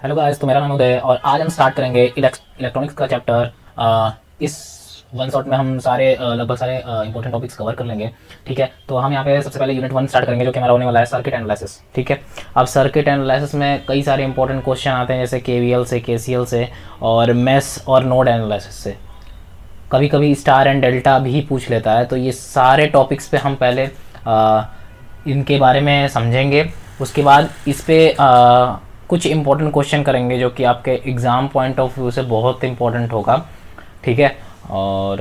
Hello guys, तो मेरा नाम उदय है और आज हम स्टार्ट करेंगे इलेक्ट्रॉनिक्स का चैप्टर। इस वन शॉट में हम लगभग सारे इंपॉर्टेंट टॉपिक्स कवर कर लेंगे। ठीक है, तो हम यहाँ पे सबसे पहले यूनिट 1 स्टार्ट करेंगे, जो कि हमारा होने वाला है सर्किट एनालिसिस। ठीक है, अब सर्किट एनालिसिस में कई सारे इंपॉर्टेंट क्वेश्चन आते हैं, जैसे केवीएल से, केसीएल से और मेश और नोड एनालिसिस से। कभी कभी स्टार एंड डेल्टा भी पूछ लेता है। तो ये सारे टॉपिक्स पे हम पहले इनके बारे में समझेंगे। उसके बाद इस पे कुछ इंपॉर्टेंट क्वेश्चन करेंगे, जो कि आपके एग्ज़ाम पॉइंट ऑफ व्यू से बहुत इंपॉर्टेंट होगा। ठीक है, और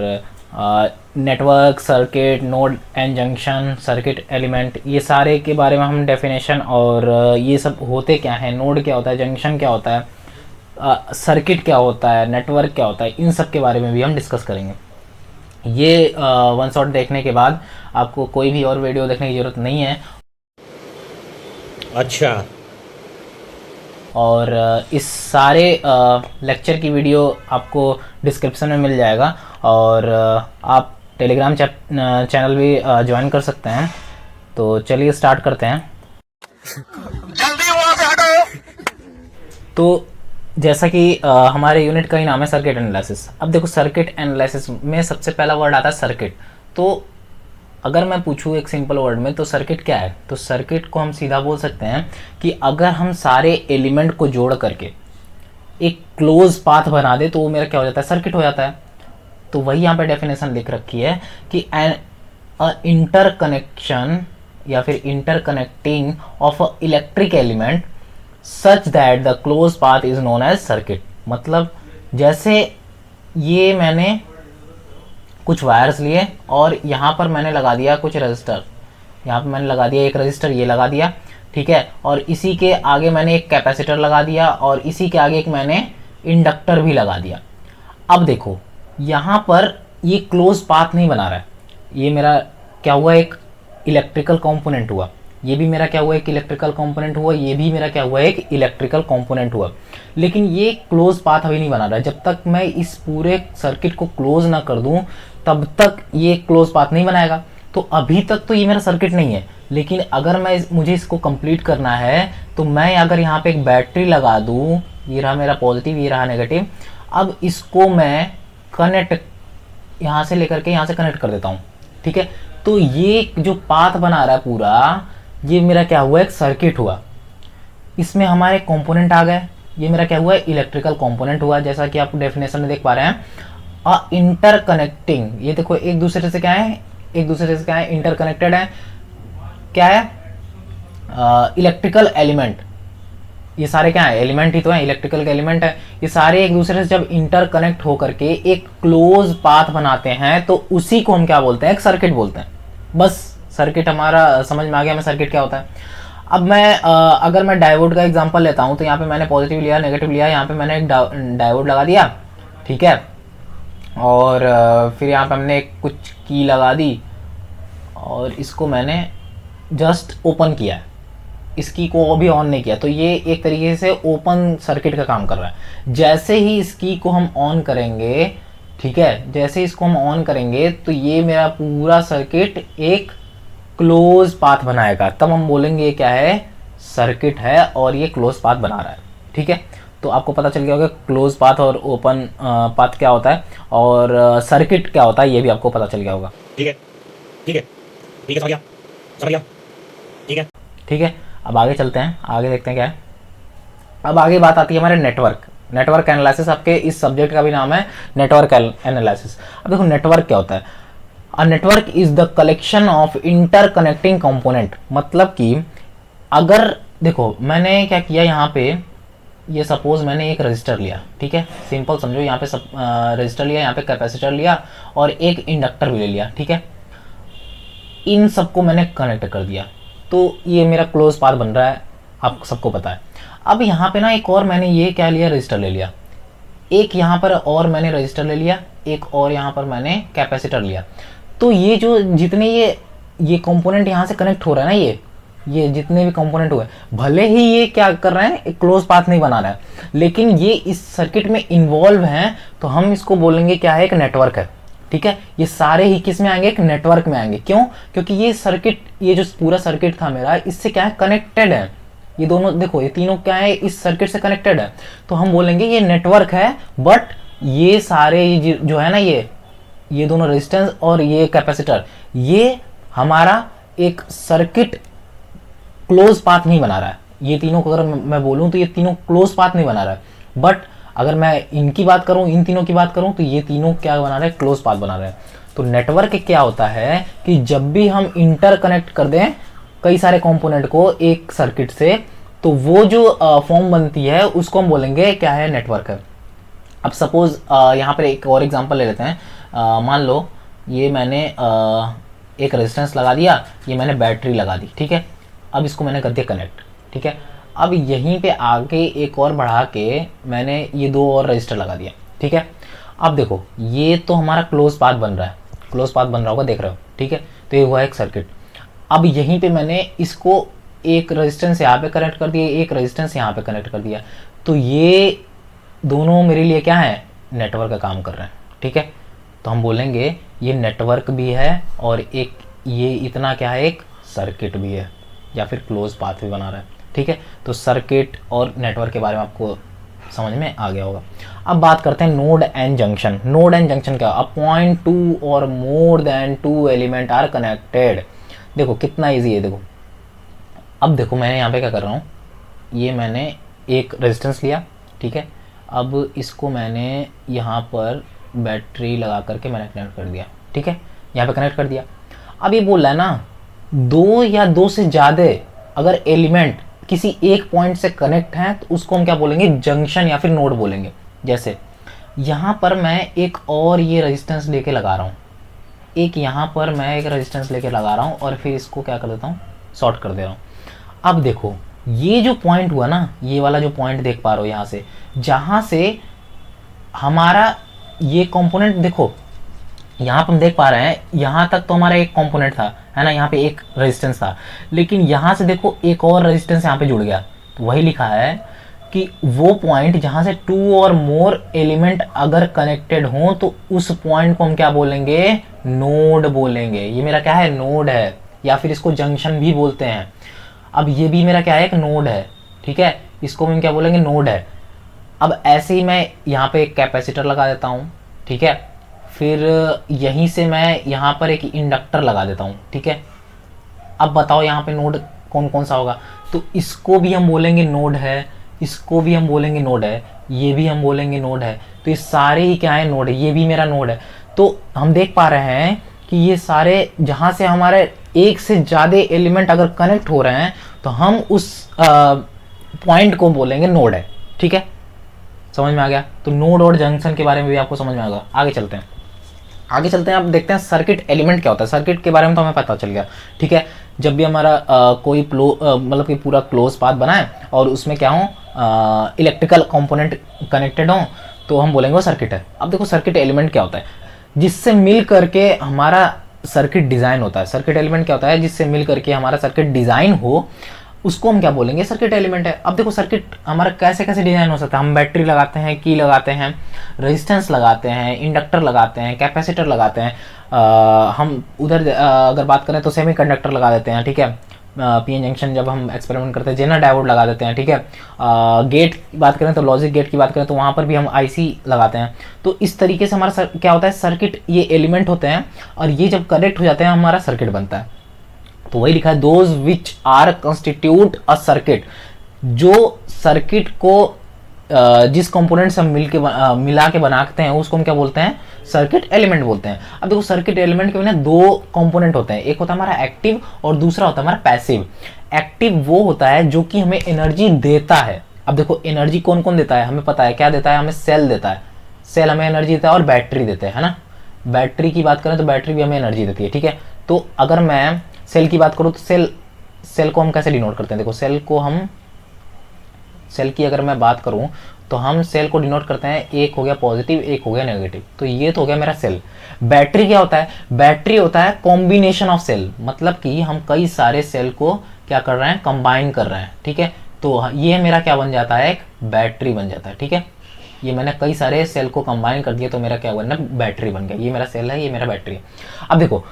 network, circuit, node and junction, circuit element, ये सारे के बारे में हम डेफिनेशन और ये सब होते क्या हैं, नोड क्या होता है, जंक्शन क्या होता है, सर्किट क्या होता है, नेटवर्क क्या होता है, इन सब के बारे में भी हम डिस्कस करेंगे। ये वन शॉट देखने के बाद आपको कोई भी और वीडियो देखने की ज़रूरत नहीं है। अच्छा, और इस सारे लेक्चर की वीडियो आपको डिस्क्रिप्शन में मिल जाएगा, और आप टेलीग्राम चैनल भी ज्वाइन कर सकते हैं। तो चलिए स्टार्ट करते हैं। जल्दी वहां से हटो। तो जैसा कि हमारे यूनिट का ही नाम है सर्किट एनालिसिस। अब देखो, सर्किट एनालिसिस में सबसे पहला वर्ड आता है सर्किट। तो अगर मैं पूछूँ एक सिंपल वर्ड में, तो सर्किट क्या है, तो सर्किट को हम सीधा बोल सकते हैं कि अगर हम सारे एलिमेंट को जोड़ करके एक क्लोज पाथ बना दे, तो वो मेरा क्या हो जाता है, सर्किट हो जाता है। तो वही यहाँ पे डेफिनेशन लिख रखी है कि एन इंटरकनेक्शन या फिर interconnecting of a electric element such that the close path is known as circuit. मतलब जैसे ये मैंने कुछ वायर्स लिए और यहाँ पर मैंने लगा दिया कुछ रजिस्टर, यहाँ पर मैंने लगा दिया एक रजिस्टर, ये लगा दिया। ठीक है, और इसी के आगे मैंने एक कैपेसिटर लगा दिया, और इसी के आगे एक मैंने इंडक्टर भी लगा दिया। अब देखो, यहाँ पर ये क्लोज पाथ नहीं बना रहा है। ये मेरा क्या हुआ, एक इलेक्ट्रिकल कंपोनेंट हुआ। ये भी मेरा क्या हुआ, एक इलेक्ट्रिकल कंपोनेंट हुआ। ये भी मेरा क्या हुआ, एक इलेक्ट्रिकल कंपोनेंट हुआ। लेकिन ये क्लोज पाथ अभी नहीं बना रहा है। जब तक मैं इस पूरे सर्किट को क्लोज ना कर दूं, तब तक ये क्लोज पाथ नहीं बनाएगा। तो अभी तक तो ये मेरा सर्किट नहीं है। लेकिन अगर मुझे इसको कंप्लीट करना है, तो मैं अगर यहाँ पे एक बैटरी लगा दूं, ये रहा मेरा पॉजिटिव, ये रहा नेगेटिव। अब इसको मैं कनेक्ट यहाँ से लेकर के यहाँ से कनेक्ट कर देता हूँ। ठीक है, तो ये जो पाथ बना रहा है पूरा, ये मेरा क्या हुआ, एक सर्किट हुआ। इसमें हमारे कंपोनेंट आ गए। ये मेरा क्या हुआ, इलेक्ट्रिकल कंपोनेंट हुआ, जैसा कि आप डेफिनेशन में देख पा रहे हैं। इंटरकनेक्टिंग, ये देखो एक दूसरे से क्या है, एक दूसरे से क्या है, इंटरकनेक्टेड है। क्या है, इलेक्ट्रिकल एलिमेंट। ये सारे क्या है, एलिमेंट ही तो है, इलेक्ट्रिकल के एलिमेंट है। ये सारे एक दूसरे से जब इंटरकनेक्ट होकर के एक क्लोज पाथ बनाते हैं, तो उसी को हम क्या बोलते हैं, एक सर्किट बोलते हैं। बस सर्किट हमारा समझ में आ गया, हमें सर्किट क्या होता है। अब मैं अगर मैं डायोड का एग्जांपल लेता हूं, तो यहाँ पे मैंने पॉजिटिव लिया, नेगेटिव लिया, यहाँ पे मैंने एक डायोड लगा दिया। ठीक है, और फिर यहाँ पे हमने कुछ की लगा दी, और इसको मैंने जस्ट ओपन किया है, इस की को अभी ऑन नहीं किया। तो ये एक तरीके से ओपन सर्किट का काम कर रहा है। जैसे ही इस की को हम ऑन करेंगे, ठीक है, जैसे इसको हम ऑन करेंगे, तो ये मेरा पूरा सर्किट एक क्लोज पाथ बनाएगा। तब हम बोलेंगे ये क्या है, सर्किट है, और ये क्लोज पाथ बना रहा है। ठीक है, तो आपको पता चल गया होगा क्लोज पाथ और ओपन पाथ क्या होता है, और सर्किट क्या होता है, ये भी आपको पता चल गया होगा। ठीक है, ठीक है, ठीक है, समझ गया, समझ गया। ठीक है, ठीक है, अब आगे चलते हैं, आगे देखते हैं क्या है। अब आगे बात आती है हमारे नेटवर्क एनालिसिस। आपके इस सब्जेक्ट का भी नाम है नेटवर्क एनालिसिस। अब देखो, नेटवर्क क्या होता है। A network is the collection of interconnecting component. मतलब कि अगर देखो, मैंने क्या किया यहाँ पे, ये सपोज मैंने एक रजिस्टर लिया। ठीक है, सिंपल समझो, यहाँ पे रजिस्टर लिया, यहाँ पे कैपेसिटर लिया, और एक इंडक्टर भी ले लिया। ठीक है, इन सबको मैंने कनेक्ट कर दिया, तो ये मेरा क्लोज पाथ बन रहा है, आपको सबको पता है। अब यहाँ पे ना एक और मैंने ये क्या लिया, रजिस्टर ले लिया, एक यहाँ पर और मैंने रजिस्टर ले लिया, एक और यहाँ पर मैंने कैपेसिटर लिया। तो ये जो जितने ये कंपोनेंट यहाँ से कनेक्ट हो रहा है ना, ये जितने भी कंपोनेंट हुए, भले ही ये क्या कर रहे हैं, एक क्लोज पाथ नहीं बना रहा है, लेकिन ये इस सर्किट में इन्वॉल्व हैं, तो हम इसको बोलेंगे क्या है, एक नेटवर्क है। ठीक है, ये सारे ही किस में आएंगे, एक नेटवर्क में आएंगे। क्यों, क्योंकि ये सर्किट, ये जो पूरा सर्किट था मेरा, इससे क्या है, कनेक्टेड है। ये दोनों देखो, ये तीनों क्या है, इस सर्किट से कनेक्टेड है, तो हम बोलेंगे ये नेटवर्क है। बट ये सारे जो है ना, ये दोनों रेजिस्टेंस और ये कैपेसिटर, ये हमारा एक सर्किट क्लोज पाथ नहीं बना रहा है। ये तीनों को अगर मैं बोलूं तो ये तीनों क्लोज पाथ नहीं बना रहा है। बट अगर मैं इनकी बात करूं, इन तीनों की बात करूं, तो ये तीनों क्या बना रहे हैं, क्लोज पाथ बना रहे हैं। तो नेटवर्क क्या होता है कि जब भी हम इंटर कनेक्ट कर दें कई सारे कंपोनेंट को एक सर्किट से, तो वो जो फॉर्म बनती है उसको हम बोलेंगे क्या है, नेटवर्क है। अब सपोज यहाँ पर एक और एग्जांपल ले लेते हैं। मान लो ये मैंने एक रेजिस्टेंस लगा दिया, ये मैंने बैटरी लगा दी, ठीक है। अब इसको मैंने कर दिया कनेक्ट, ठीक है। अब यहीं पे आके एक और बढ़ा के मैंने ये दो और रजिस्टर लगा दिया, ठीक है। अब देखो ये तो हमारा क्लोज पाथ बन रहा है, क्लोज पाथ बन रहा होगा, देख रहे हो, ठीक है। तो ये हुआ एक सर्किट। अब यहीं पे मैंने इसको एक रेजिस्टेंस यहाँ पे कनेक्ट कर दिया, एक रेजिस्टेंस यहाँ पे कनेक्ट कर दिया, तो ये दोनों मेरे लिए क्या है, नेटवर्क का काम कर रहे हैं, ठीक है। तो हम बोलेंगे ये नेटवर्क भी है और एक ये इतना क्या है, एक सर्किट भी है, या फिर क्लोज पाथ भी बना रहा है, ठीक है। तो सर्किट और नेटवर्क के बारे में आपको समझ में आ गया होगा। अब बात करते हैं node and junction. Node and junction क्या, अ पॉइंट टू और more than two element are connected. देखो कितना इजी है, देखो। अब देखो मैंने यहाँ पे क्या कर रहा हूँ, ये मैंने एक रेजिस्टेंस लिया, ठीक है। अब इसको मैंने यहाँ पर बैटरी लगा करके मैंने कनेक्ट कर दिया, ठीक है, यहाँ पे कनेक्ट कर दिया। अब ये बोल रहा है ना, दो या दो से ज़्यादा अगर एलिमेंट किसी एक पॉइंट से कनेक्ट हैं तो उसको हम क्या बोलेंगे, जंक्शन या फिर नोड बोलेंगे। जैसे यहाँ पर मैं एक और ये रेजिस्टेंस लेके लगा रहा हूँ, एक यहाँ पर मैं एक रेजिस्टेंस लेके लगा रहा हूँ और फिर इसको क्या कर देता हूँ, शॉर्ट कर दे रहा हूँ। अब देखो ये जो पॉइंट हुआ ना, ये वाला जो पॉइंट देख पा रहे हो यहाँ से, जहाँ से हमारा ये कंपोनेंट, देखो यहाँ पर हम देख पा रहे हैं, यहाँ तक तो हमारा एक कंपोनेंट था, है ना, यहाँ पे एक रेजिस्टेंस था, लेकिन यहाँ से देखो एक और रेजिस्टेंस यहाँ पे जुड़ गया। तो वही लिखा है कि वो पॉइंट जहाँ से टू और मोर एलिमेंट अगर कनेक्टेड हों तो उस पॉइंट को हम क्या बोलेंगे, नोड बोलेंगे। ये मेरा क्या है, नोड है, या फिर इसको जंक्शन भी बोलते हैं। अब ये भी मेरा क्या है, एक नोड है, ठीक है, इसको हम क्या बोलेंगे, नोड है। अब ऐसे ही मैं यहाँ पे एक कैपेसिटर लगा देता हूँ, ठीक है, फिर यहीं से मैं यहाँ पर एक इंडक्टर लगा देता हूँ, ठीक है। अब बताओ यहाँ पे नोड कौन कौन सा होगा, तो इसको भी हम बोलेंगे नोड है, इसको भी हम बोलेंगे नोड है, ये भी हम बोलेंगे नोड है। तो ये सारे ही क्या है, नोड है, ये भी मेरा नोड है। तो हम देख पा रहे हैं कि ये सारे जहाँ से हमारे एक से ज़्यादा एलिमेंट अगर कनेक्ट हो रहे हैं तो हम उस पॉइंट को बोलेंगे नोड है, ठीक है। समझ में आ गया। तो नोड और जंक्शन के बारे में भी आपको समझ में आ गया। आगे चलते हैं, आगे चलते हैं। अब देखते हैं सर्किट एलिमेंट क्या होता है। सर्किट के बारे में तो हमें पता चल गया, ठीक है। जब भी हमारा कोई मतलब कि पूरा क्लोज पाथ बना है और उसमें क्या हो, इलेक्ट्रिकल कंपोनेंट कनेक्टेड हो, तो हम बोलेंगे वो सर्किट है। अब देखो सर्किट एलिमेंट क्या होता है, जिससे मिल करके हमारा सर्किट डिज़ाइन होता है। सर्किट एलिमेंट क्या होता है, जिससे मिल करके हमारा सर्किट डिज़ाइन हो, उसको हम क्या बोलेंगे, सर्किट एलिमेंट है। अब देखो सर्किट हमारा कैसे कैसे डिजाइन हो सकता है। हम बैटरी लगाते हैं, की लगाते हैं, रेजिस्टेंस लगाते हैं, इंडक्टर लगाते हैं, कैपेसिटर लगाते हैं, हम उधर अगर बात करें तो सेमीकंडक्टर लगा देते हैं, ठीक है। पीएन जंक्शन जब हम एक्सपेरिमेंट करते हैं, जेनर डायोड लगा देते हैं, ठीक है। गेट की बात करें तो लॉजिक गेट की बात करें तो वहाँ पर भी हम आईसी लगाते हैं। तो इस तरीके से हमारा क्या होता है, सर्किट ये एलिमेंट होते हैं और ये जब कनेक्ट हो जाते हैं हमारा सर्किट बनता है। तो वही लिखा है, those which are constitute a circuit. जो सर्किट को जिस कंपोनेंट से हम मिला के बनाते हैं उसको हम क्या बोलते हैं, सर्किट एलिमेंट बोलते हैं। अब देखो सर्किट एलिमेंट के बिना दो कंपोनेंट होते हैं, एक होता है हमारा एक्टिव और दूसरा होता है हमारा पैसिव। एक्टिव वो होता है जो कि हमें एनर्जी देता है। अब देखो एनर्जी कौन कौन देता है, हमें पता है क्या देता है, हमें सेल देता है, सेल हमें एनर्जी देता है, और बैटरी देते हैं, है ना। बैटरी की बात करें तो बैटरी भी हमें एनर्जी देती है, ठीक है। तो अगर मैं सेल की बात करूँ तो सेल को हम कैसे डिनोट करते हैं, देखो सेल की अगर मैं बात करूं तो हम सेल को डिनोट करते हैं, एक हो गया पॉजिटिव, एक हो गया नेगेटिव। तो ये तो हो गया मेरा सेल। बैटरी क्या होता है, बैटरी होता है कॉम्बिनेशन ऑफ सेल, मतलब कि हम कई सारे सेल को क्या कर रहे हैं, कंबाइन कर रहे हैं, ठीक है। तो ये मेरा क्या बन जाता है, एक बैटरी बन जाता है, ठीक है। ये मैंने कई सारे सेल को कंबाइन कर दिया तो मेरा क्या बना, बैटरी बन गया। ये मेरा सेल है, ये मेरा बैटरी है। अब देखो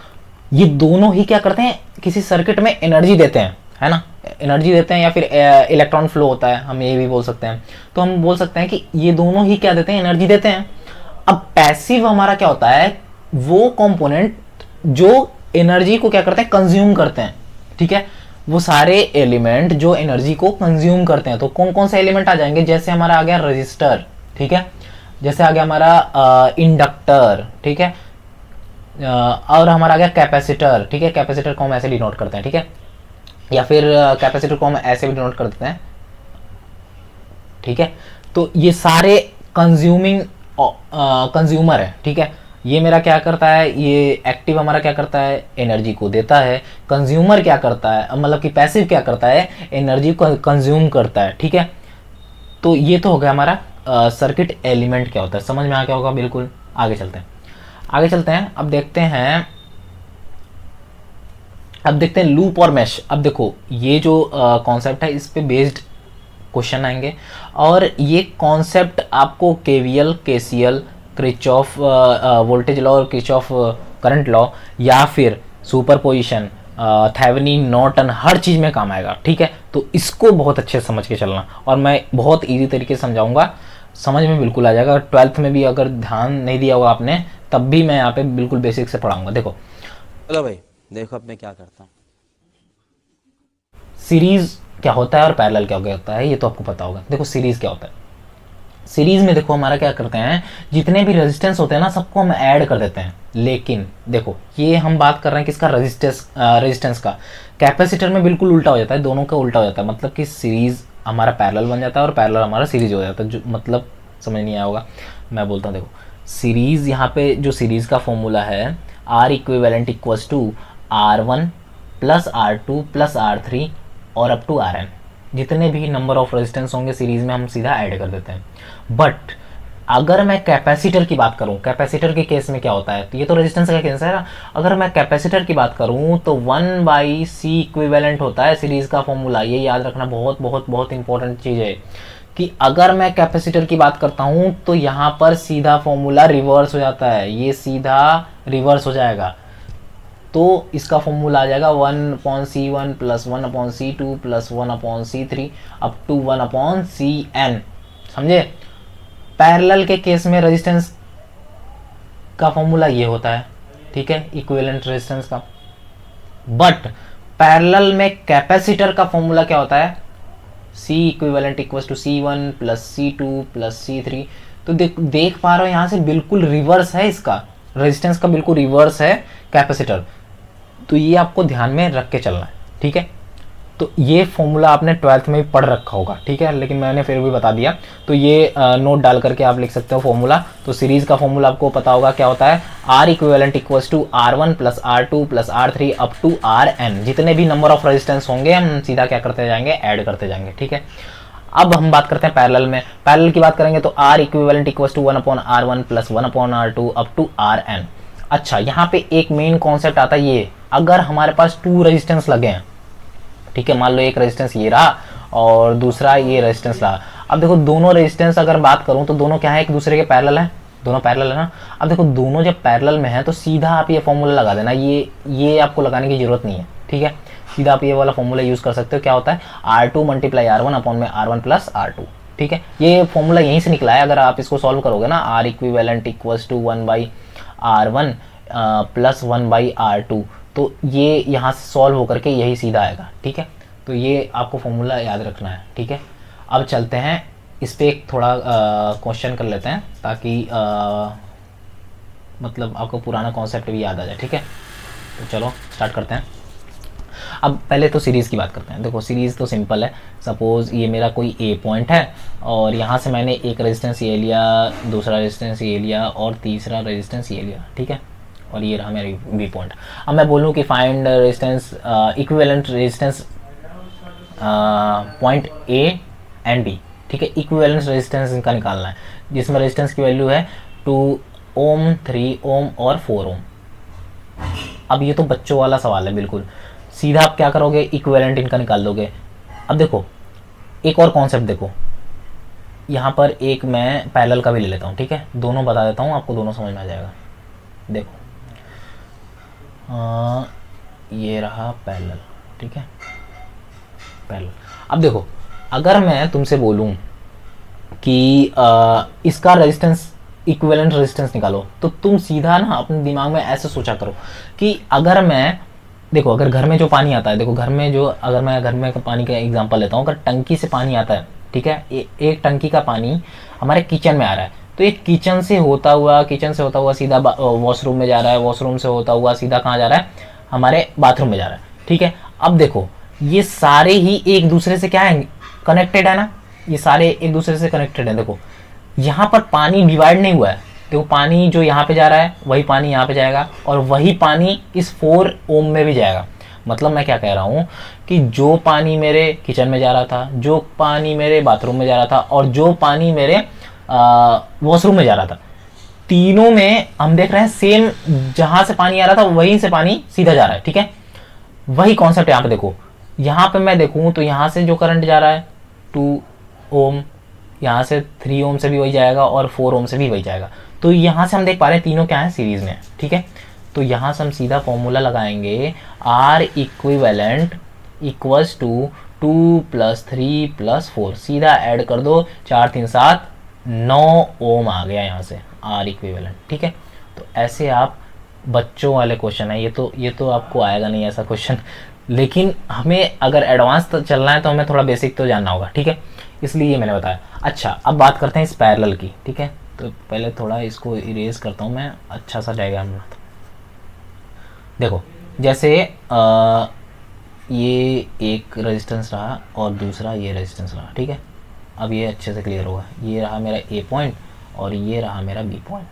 ये दोनों ही क्या करते हैं, किसी सर्किट में एनर्जी देते हैं, है ना, एनर्जी देते हैं या फिर इलेक्ट्रॉन फ्लो होता है, हम ये भी बोल सकते हैं। तो हम बोल सकते हैं कि ये दोनों ही क्या देते हैं, एनर्जी देते हैं। अब पैसिव हमारा क्या होता है, वो कंपोनेंट जो एनर्जी को क्या करते हैं, कंज्यूम करते हैं, ठीक है, वो सारे एलिमेंट जो एनर्जी को कंज्यूम करते हैं। तो कौन कौन से एलिमेंट आ जाएंगे, जैसे हमारा आ गया रजिस्टर, ठीक है, जैसे आ गया हमारा इंडक्टर, ठीक है, और हमारा आ गया कैपेसिटर, ठीक है, कैपेसिटर को हम ऐसे डिनोट करते हैं, ठीक है, या फिर कैपेसिटर को हम ऐसे भी डिनोट कर देते हैं, ठीक है। तो ये सारे कंज्यूमर है, ठीक है। ये मेरा क्या करता है, ये एक्टिव हमारा क्या करता है, एनर्जी को देता है। कंज्यूमर क्या करता है, मतलब कि पैसिव क्या करता है, एनर्जी को कंज्यूम करता है, ठीक है। तो ये तो हो गया हमारा सर्किट एलिमेंट क्या होता है, समझ में आ गया होगा बिल्कुल। आगे चलते हैं, आगे चलते हैं। अब देखते हैं, अब देखते हैं लूप और मैश। अब देखो ये जो कॉन्सेप्ट है इस पे बेस्ड क्वेश्चन आएंगे, और ये कॉन्सेप्ट आपको KVL, KCL, Kirchhoff voltage law और क्रिचॉफ करंट लॉ, या फिर सुपरपोजिशन, थेवेनिन, नॉर्टन, हर चीज़ में काम आएगा, ठीक है। तो इसको बहुत अच्छे से समझ के चलना, और मैं बहुत इजी तरीके से समझाऊंगा, समझ में बिल्कुल आ जाएगा। 12th में भी अगर ध्यान नहीं दिया होगा आपने, तब भी मैं यहाँ पे बिल्कुल बेसिक से पढ़ाऊंगा। देखो चलो भाई देखो अब मैं क्या करता हूँ। सीरीज क्या होता है और पैरेलल क्या होता है, ये तो आपको पता होगा। देखो सीरीज क्या होता है, सीरीज में देखो हमारा क्या करते हैं, जितने भी रेजिस्टेंस होते हैं ना, सबको हम ऐड कर देते हैं। लेकिन देखो ये हम बात कर रहे हैं किसका, रेजिस्टेंस का। कैपेसिटर में बिल्कुल उल्टा हो जाता है, दोनों का उल्टा हो जाता है, मतलब कि सीरीज हमारा पैरेलल बन जाता है और पैरेलल हमारा सीरीज हो जाता है। जो मतलब समझ नहीं आया होगा, मैं बोलता हूँ। देखो सीरीज, यहाँ पे जो सीरीज का फॉर्मूला है, R equivalent equals to R1 plus R2 plus R3 और अप टू Rn। जितने भी नंबर ऑफ रेजिस्टेंस होंगे सीरीज में हम सीधा ऐड कर देते हैं। बट अगर मैं कैपेसिटर की बात करूं, कैपेसिटर के केस में क्या होता है, तो ये तो रेजिस्टेंस का केस है ना। अगर मैं कैपेसिटर की बात करूं तो 1/C इक्विवेलेंट होता है सीरीज का फॉर्मूला। ये याद रखना, बहुत बहुत बहुत इंपॉर्टेंट चीज़ है कि अगर मैं कैपेसिटर की बात करता हूं तो यहाँ पर सीधा फॉर्मूला रिवर्स हो जाता है, ये सीधा रिवर्स हो जाएगा। तो इसका फॉर्मूला आ जाएगा 1/C1 plus 1/C2 plus 1/C3 up to 1/Cn। समझे। पैरेलल के केस में रेजिस्टेंस का फॉर्मूला ये होता है, ठीक है, इक्विवेलेंट रेजिस्टेंस का। बट पैरेलल में कैपेसिटर का फॉर्मूला क्या होता है, C equivalent equals to C1 plus C2 plus C3। तो देख पा रहे हो यहाँ से बिल्कुल रिवर्स है, इसका रेजिस्टेंस का बिल्कुल रिवर्स है कैपेसिटर। तो ये आपको ध्यान में रख के चलना है, ठीक है। तो ये फॉर्मूला आपने 12th में भी पढ़ रखा होगा, ठीक है, लेकिन मैंने फिर भी बता दिया। तो ये नोट डाल करके आप लिख सकते हो फॉर्मूला। तो सीरीज का फॉर्मूला आपको पता होगा क्या होता है, R equivalent equals to R1 plus R2 plus R3 up to Rn। जितने भी नंबर ऑफ रेजिस्टेंस होंगे हम सीधा क्या करते जाएंगे, ऐड करते जाएंगे, ठीक है। अब हम बात करते हैं पैरेलल में। पैरेलल की बात करेंगे तो R equivalent equals to 1/R1 plus 1/R2 up to Rn। अच्छा, यहाँ पे एक मेन कॉन्सेप्ट आता है ये, अगर हमारे पास 2 रेजिस्टेंस लगे हैं, ठीक है, मान लो एक रेजिस्टेंस ये रहा और दूसरा ये रेजिस्टेंस रहा। अब देखो दोनों रेजिस्टेंस अगर बात करूं तो दोनों क्या है, एक दूसरे के पैरेलल है, दोनों पैरेलल है ना। अब देखो दोनों जब पैरेलल में है तो सीधा आप ये फॉर्मूला लगा देना, ये आपको लगाने की जरूरत नहीं है, ठीक है। सीधा आप ये वाला फॉर्मूला यूज कर सकते हो, क्या होता है R2 मल्टीप्लाई R1 अपॉन में R1 प्लस R2, ठीक है। ये फॉर्मूला यहीं से निकला है। अगर आप इसको सॉल्व करोगे ना, R equivalent equals to 1/R1 plus 1/R2, तो ये यहाँ से सॉल्व होकर के यही सीधा आएगा, ठीक है। तो ये आपको फॉर्मूला याद रखना है, ठीक है। अब चलते हैं इस पर एक थोड़ा क्वेश्चन कर लेते हैं, ताकि मतलब आपको पुराना कॉन्सेप्ट भी याद आ जाए, ठीक है। तो चलो स्टार्ट करते हैं। अब पहले तो सीरीज़ की बात करते हैं। देखो सीरीज़ तो सिंपल है। सपोज़ ये मेरा कोई ए पॉइंट है और यहाँ से मैंने एक रेजिस्टेंस ये लिया, दूसरा रेजिस्टेंस ये लिया और तीसरा रेजिस्टेंस ये लिया, ठीक है, और ये रहा मेरी बी पॉइंट। अब मैं बोलूँ कि find resistance equivalent resistance point A and B, ठीक है। इक्विवेलेंस रेजिस्टेंस इनका निकालना है, जिसमें रेजिस्टेंस की वैल्यू है 2 ओम, 3 ओम और 4 ओम। अब ये तो बच्चों वाला सवाल है बिल्कुल, सीधा आप क्या करोगे, इक्विवेलेंट इनका निकाल दोगे। अब देखो एक और कॉन्सेप्ट देखो, यहाँ पर एक मैं पैरेलल का भी ले लेता हूँ, ठीक है, दोनों बता देता हूँ, आपको दोनों समझ में आ जाएगा। देखो ये रहा पैरेलल, ठीक है, पैरेलल। अब देखो, अगर मैं तुमसे बोलूं कि इसका रेजिस्टेंस, इक्विवेलेंट रेजिस्टेंस निकालो, तो तुम सीधा ना अपने दिमाग में ऐसे सोचा करो कि अगर मैं, देखो अगर घर में जो पानी आता है, देखो घर में जो, अगर मैं घर में पानी का एग्जांपल लेता हूँ, अगर टंकी से पानी आता है, ठीक है, एक टंकी का पानी हमारे किचन में आ रहा है, तो एक किचन से होता हुआ सीधा वॉशरूम में जा रहा है, वॉशरूम से होता हुआ सीधा कहाँ जा रहा है, हमारे बाथरूम में जा रहा है, ठीक है। अब देखो ये सारे ही एक दूसरे से क्या है, कनेक्टेड है ना, ये सारे एक दूसरे से कनेक्टेड है। देखो यहाँ पर पानी डिवाइड नहीं हुआ है, देखो पानी जो यहाँ पे जा रहा है वही पानी यहाँ पे जाएगा, और वही पानी इस 4 ओम में भी जाएगा। मतलब मैं क्या कह रहा हूँ कि जो पानी मेरे किचन में जा रहा था, जो पानी मेरे बाथरूम में जा रहा था, और जो पानी मेरे वॉशरूम में जा रहा था, तीनों में हम देख रहे हैं सेम, जहां से पानी आ रहा था वहीं से पानी सीधा जा रहा है, ठीक है। वही कॉन्सेप्ट यहाँ पे देखो, यहाँ पे मैं देखूँ तो यहाँ से जो करंट जा रहा है 2 ओम, यहाँ से 3 ओम से भी वही जाएगा और 4 ओम से भी वही जाएगा। तो यहाँ से हम देख पा रहे हैं तीनों क्या है, सीरीज में, ठीक है। तो यहाँ से हम सीधा फॉर्मूला लगाएंगे, आर इक्विवेलेंट इक्वल्स टू 2 + 3 + 4, सीधा ऐड कर दो, 4 3 7 9 ओम आ गया यहाँ से आर इक्विवेलेंट, ठीक है। तो ऐसे आप, बच्चों वाले क्वेश्चन है ये तो आपको आएगा नहीं ऐसा क्वेश्चन, लेकिन हमें अगर एडवांस तो चलना है तो हमें थोड़ा बेसिक तो जानना होगा, ठीक है, इसलिए ये मैंने बताया। अच्छा अब बात करते हैं इस पैरेलल की, ठीक है। तो पहले थोड़ा इसको इरेज करता हूँ मैं, अच्छा सा डायग्राम बनाता हूँ। देखो जैसे ये एक रेजिस्टेंस रहा और दूसरा ये रेजिस्टेंस रहा, ठीक है। अब ये अच्छे से क्लियर होगा, ये रहा मेरा ए पॉइंट और ये रहा मेरा बी पॉइंट।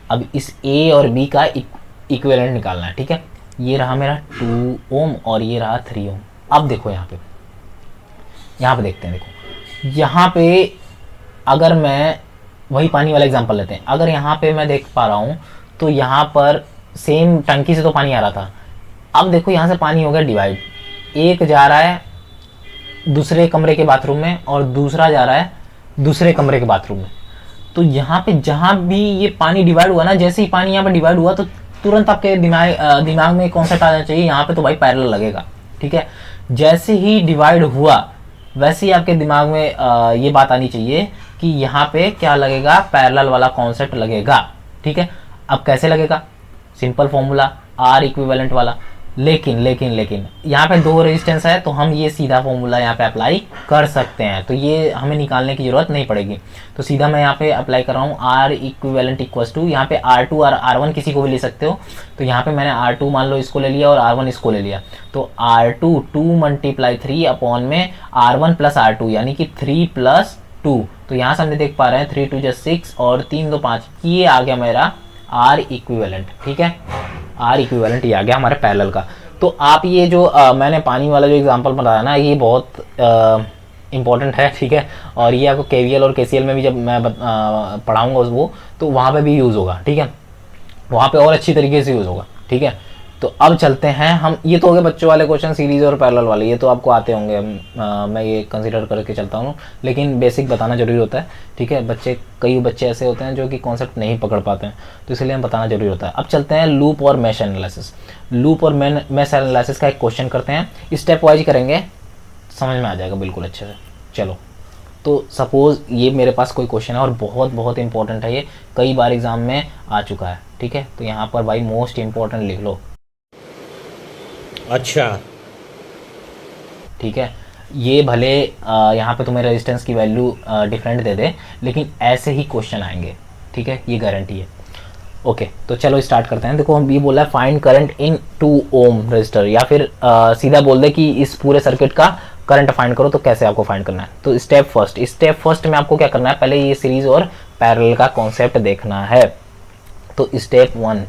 अब इस ए और बी का इक्विवेलेंट निकालना है, ठीक है। ये रहा मेरा 2 ओम और ये रहा 3 ओम। अब देखो यहाँ पे देखते हैं, देखो यहाँ पे अगर मैं वही पानी वाला एग्जांपल लेते हैं, अगर यहाँ पे मैं देख पा रहा हूँ तो यहाँ पर सेम टंकी से तो पानी आ रहा था, अब देखो यहाँ से पानी हो गया डिवाइड, एक जा रहा है दूसरे कमरे के बाथरूम में और दूसरा जा रहा है दूसरे कमरे के बाथरूम में। तो यहाँ पे जहाँ भी ये पानी डिवाइड हुआ ना, जैसे ही पानी यहाँ पे डिवाइड हुआ तो तुरंत आपके दिमाग में कॉन्सेप्ट आ जाना चाहिए, यहाँ पे तो भाई पैरेलल लगेगा, ठीक है। जैसे ही डिवाइड हुआ वैसे ही आपके दिमाग में ये बात आनी चाहिए कि यहाँ पे क्या लगेगा, पैरेलल वाला कॉन्सेप्ट लगेगा, ठीक है। अब कैसे लगेगा, सिंपल फॉर्मूला आर इक्विवेलेंट वाला, लेकिन यहाँ पे 2 रेजिस्टेंस है तो हम ये सीधा फॉर्मूला यहाँ पे अप्लाई कर सकते हैं, तो ये हमें निकालने की जरूरत नहीं पड़ेगी। तो सीधा मैं यहाँ पे अप्लाई कर रहा हूँ, आर इक्विवेलेंट इक्वल्स टू, यहाँ पे R2 और R1 किसी को भी ले सकते हो, तो यहाँ पे मैंने R2 मान लो इसको ले लिया और R1 इसको ले लिया, तो R2 2 × 3 अपॉन में R1 + R2 यानी कि 3 + 2। तो यहाँ से हमने देख पा रहे हैं 3 2 6 और 3 2 5, ये आ गया मेरा आर इक्विवेलेंट, ठीक है। आर इक्विवेलेंट ये आ गया हमारे पैरेलल का। तो आप ये जो मैंने पानी वाला जो एग्जांपल बताया ना, ये बहुत इंपॉर्टेंट है, ठीक है। और ये आपको केवीएल और केसीएल में भी जब मैं पढ़ाऊंगा वो, तो वहाँ पे भी यूज़ होगा, ठीक है, वहाँ पे और अच्छी तरीके से यूज़ होगा, ठीक है। तो अब चलते हैं हम, ये तो हो गए बच्चों वाले क्वेश्चन, सीरीज और पैरेलल वाले, ये तो आपको आते होंगे, मैं ये कंसीडर करके चलता हूँ, लेकिन बेसिक बताना जरूरी होता है, ठीक है। कई बच्चे ऐसे होते हैं जो कि कॉन्सेप्ट नहीं पकड़ पाते हैं, तो इसलिए हम बताना जरूरी होता है। अब चलते हैं लूप और मैश एनालिसिस। लूप और मैश एनालिसिस का एक क्वेश्चन करते हैं, स्टेप वाइज करेंगे, समझ में आ जाएगा बिल्कुल अच्छे से। चलो, तो सपोज ये मेरे पास कोई क्वेश्चन है और बहुत इंपॉर्टेंट है, ये कई बार एग्जाम में आ चुका है, ठीक है। तो यहाँ पर भाई मोस्ट इंपॉर्टेंट लिख लो, अच्छा ठीक है। ये भले यहाँ पे तुम्हें रेजिस्टेंस की वैल्यू डिफरेंट दे दे, लेकिन ऐसे ही क्वेश्चन आएंगे, ठीक है, ये गारंटी है। ओके, तो चलो स्टार्ट करते हैं। देखो हम ये बोला है find current in 2 ohm resistor, या फिर सीधा बोल दे कि इस पूरे सर्किट का करंट फाइंड करो, तो कैसे आपको फाइंड करना है। तो स्टेप फर्स्ट में आपको क्या करना है, पहले ये सीरीज और पैरेलल का कॉन्सेप्ट देखना है। तो स्टेप 1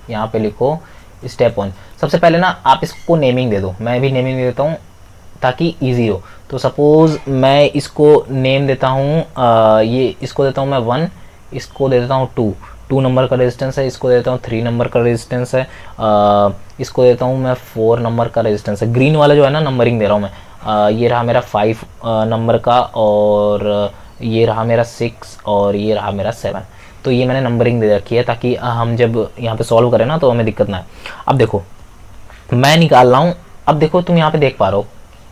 यहाँ पे लिखो, स्टेप 1 सबसे पहले ना आप इसको नेमिंग दे दो, मैं भी नेमिंग दे देता हूँ ताकि इजी हो। तो सपोज मैं इसको नेम देता हूँ, ये इसको देता हूँ मैं 1, इसको दे देता हूँ 2 नंबर का रेजिस्टेंस है, इसको देता हूँ 3 नंबर का रेजिस्टेंस है, इसको देता हूँ मैं 4 नंबर का रेजिस्टेंस है। ग्रीन वाला जो है ना नंबरिंग दे रहा हूँ मैं, ये रहा मेरा 5 नंबर का, और ये रहा मेरा 6 और ये रहा मेरा 7। तो ये मैंने नंबरिंग दे रखी है ताकि हम जब यहाँ पे सॉल्व करें ना तो हमें दिक्कत ना है। अब देखो मैं निकाल रहा हूँ, अब देखो तुम यहाँ पे देख पा रहे हो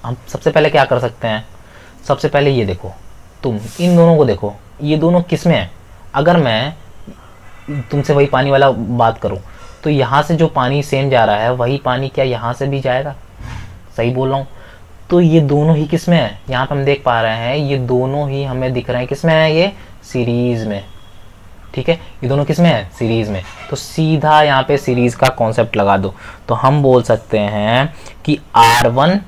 हम सबसे पहले क्या कर सकते हैं, सबसे पहले ये देखो, तुम इन दोनों को देखो, ये दोनों किस में है। अगर मैं तुमसे वही पानी वाला बात करूं तो यहाँ से जो पानी सेम जा रहा है वही पानी क्या यहाँ से भी जाएगा, सही बोल रहा हूँ। तो ये दोनों ही किस में है, यहाँ पे हम देख पा रहे हैं ये दोनों ही हमें दिख रहे हैं किस में है, ये सीरीज में। ठीक है, ये दोनों किस में है, सीरीज में। तो सीधा यहाँ पे सीरीज का कॉन्सेप्ट लगा दो, तो हम बोल सकते हैं कि R1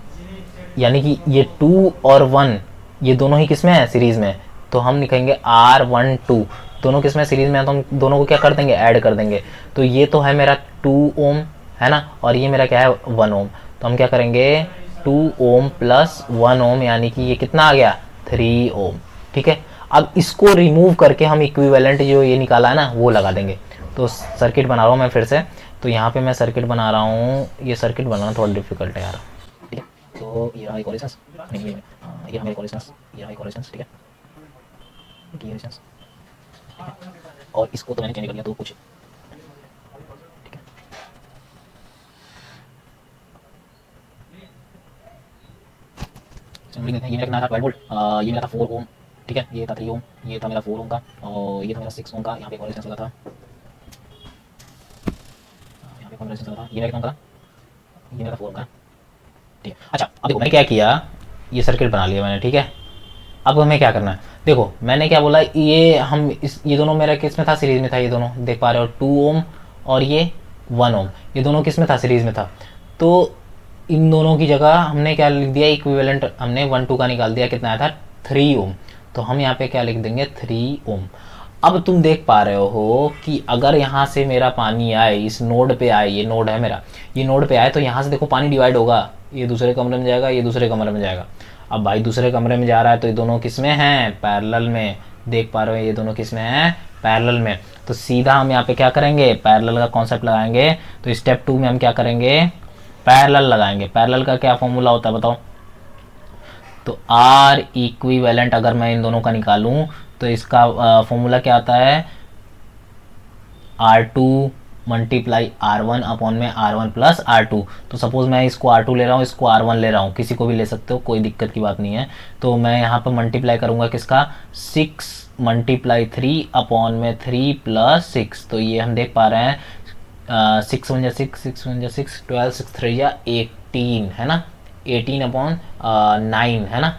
यानी कि ये 2 और 1 ये दोनों ही किस में है, सीरीज में। तो हम लिखेंगे R12 दोनों किस में सीरीज में है, तो हम दोनों को क्या कर देंगे, ऐड कर देंगे। तो ये तो है मेरा 2 ओम है ना, और ये मेरा क्या है 1 ओम। तो हम क्या करेंगे 2 ओम प्लस 1 ओम यानी कि ये कितना आ गया 3 ओम। ठीक है, अब इसको रिमूव करके हम इक्विवेलेंट जो ये निकाला है ना वो लगा देंगे। तो सर्किट बना रहा हूँ मैं फिर से, तो यहाँ पे मैं सर्किट बना रहा हूँ, ये सर्किट बनाना थोड़ा डिफिकल्ट है यार। ठीक है, तो ये रहा इक्वेशंस, ये हमारे इक्वेशंस, ये रहा इक्वेशंस। ठीक है, इक्वेशंस, और इसको तो मैंने चेंज कर दिया तो कुछ ठीक है। ये मेरा कितना था 12 वोल्ट, ये मेरा था 4 ओम। ठीक है, ये था 3 ओम, ये था मेरा 4 ओम का, और ये था मेरा 6 ओम का। यहाँ पे रेजिस्टेंस लगा था, यहाँ पे रेजिस्टेंस लगा था। ये मेरा कितना का, ये मेरा 4 ओम का। ठीक है, अच्छा अब देखो मैंने क्या किया, ये सर्किट बना लिया मैंने। ठीक है, अब हमें क्या करना है, देखो मैंने क्या बोला, ये हम ये दोनों मेरा किस में था, सीरीज में था। ये दोनों देख पा रहे हो 2 ओम और ये 1 ओम, ये दोनों किस में था, सीरीज में था। तो इन दोनों की जगह हमने क्या लिख दिया, इक्विवेलेंट हमने 1 2 का निकाल दिया, कितना आया था 3 ओम। तो हम यहाँ पे क्या लिख देंगे 3 ओम। अब तुम देख पा रहे हो कि अगर यहाँ से मेरा पानी आए, इस नोड पे आए, ये नोड है मेरा, ये नोड पे आए तो यहाँ से देखो पानी डिवाइड होगा, ये दूसरे कमरे में जाएगा, ये दूसरे कमरे में जाएगा। अब भाई दूसरे कमरे में जा रहा है तो ये दोनों किस में हैं, पैरेलल में। देख पा रहे हो ये दोनों किस में हैं, पैरेलल में। तो सीधा हम यहाँ पे क्या करेंगे, पैरेलल का कॉन्सेप्ट लगाएंगे। तो स्टेप 2 में हम क्या करेंगे, पैरेलल लगाएंगे। पैरेलल का क्या फॉर्मूला होता है बताओ, तो आर इक्विवेलेंट अगर मैं इन दोनों का निकालूं तो इसका फॉर्मूला क्या आता है, R2 मल्टीप्लाई R1 अपॉन में R1 प्लस R2। तो सपोज मैं इसको R2 ले रहा हूँ, इसको R1 ले रहा हूँ, किसी को भी ले सकते हो, कोई दिक्कत की बात नहीं है। तो मैं यहाँ पर मल्टीप्लाई करूँगा किसका, 6 मल्टीप्लाई 3 अपॉन में 3 प्लस 6। तो ये हम देख पा रहे हैं 6 1 6 6 1 6 12 6 3 18 है ना, 18 अपॉन 9 है ना।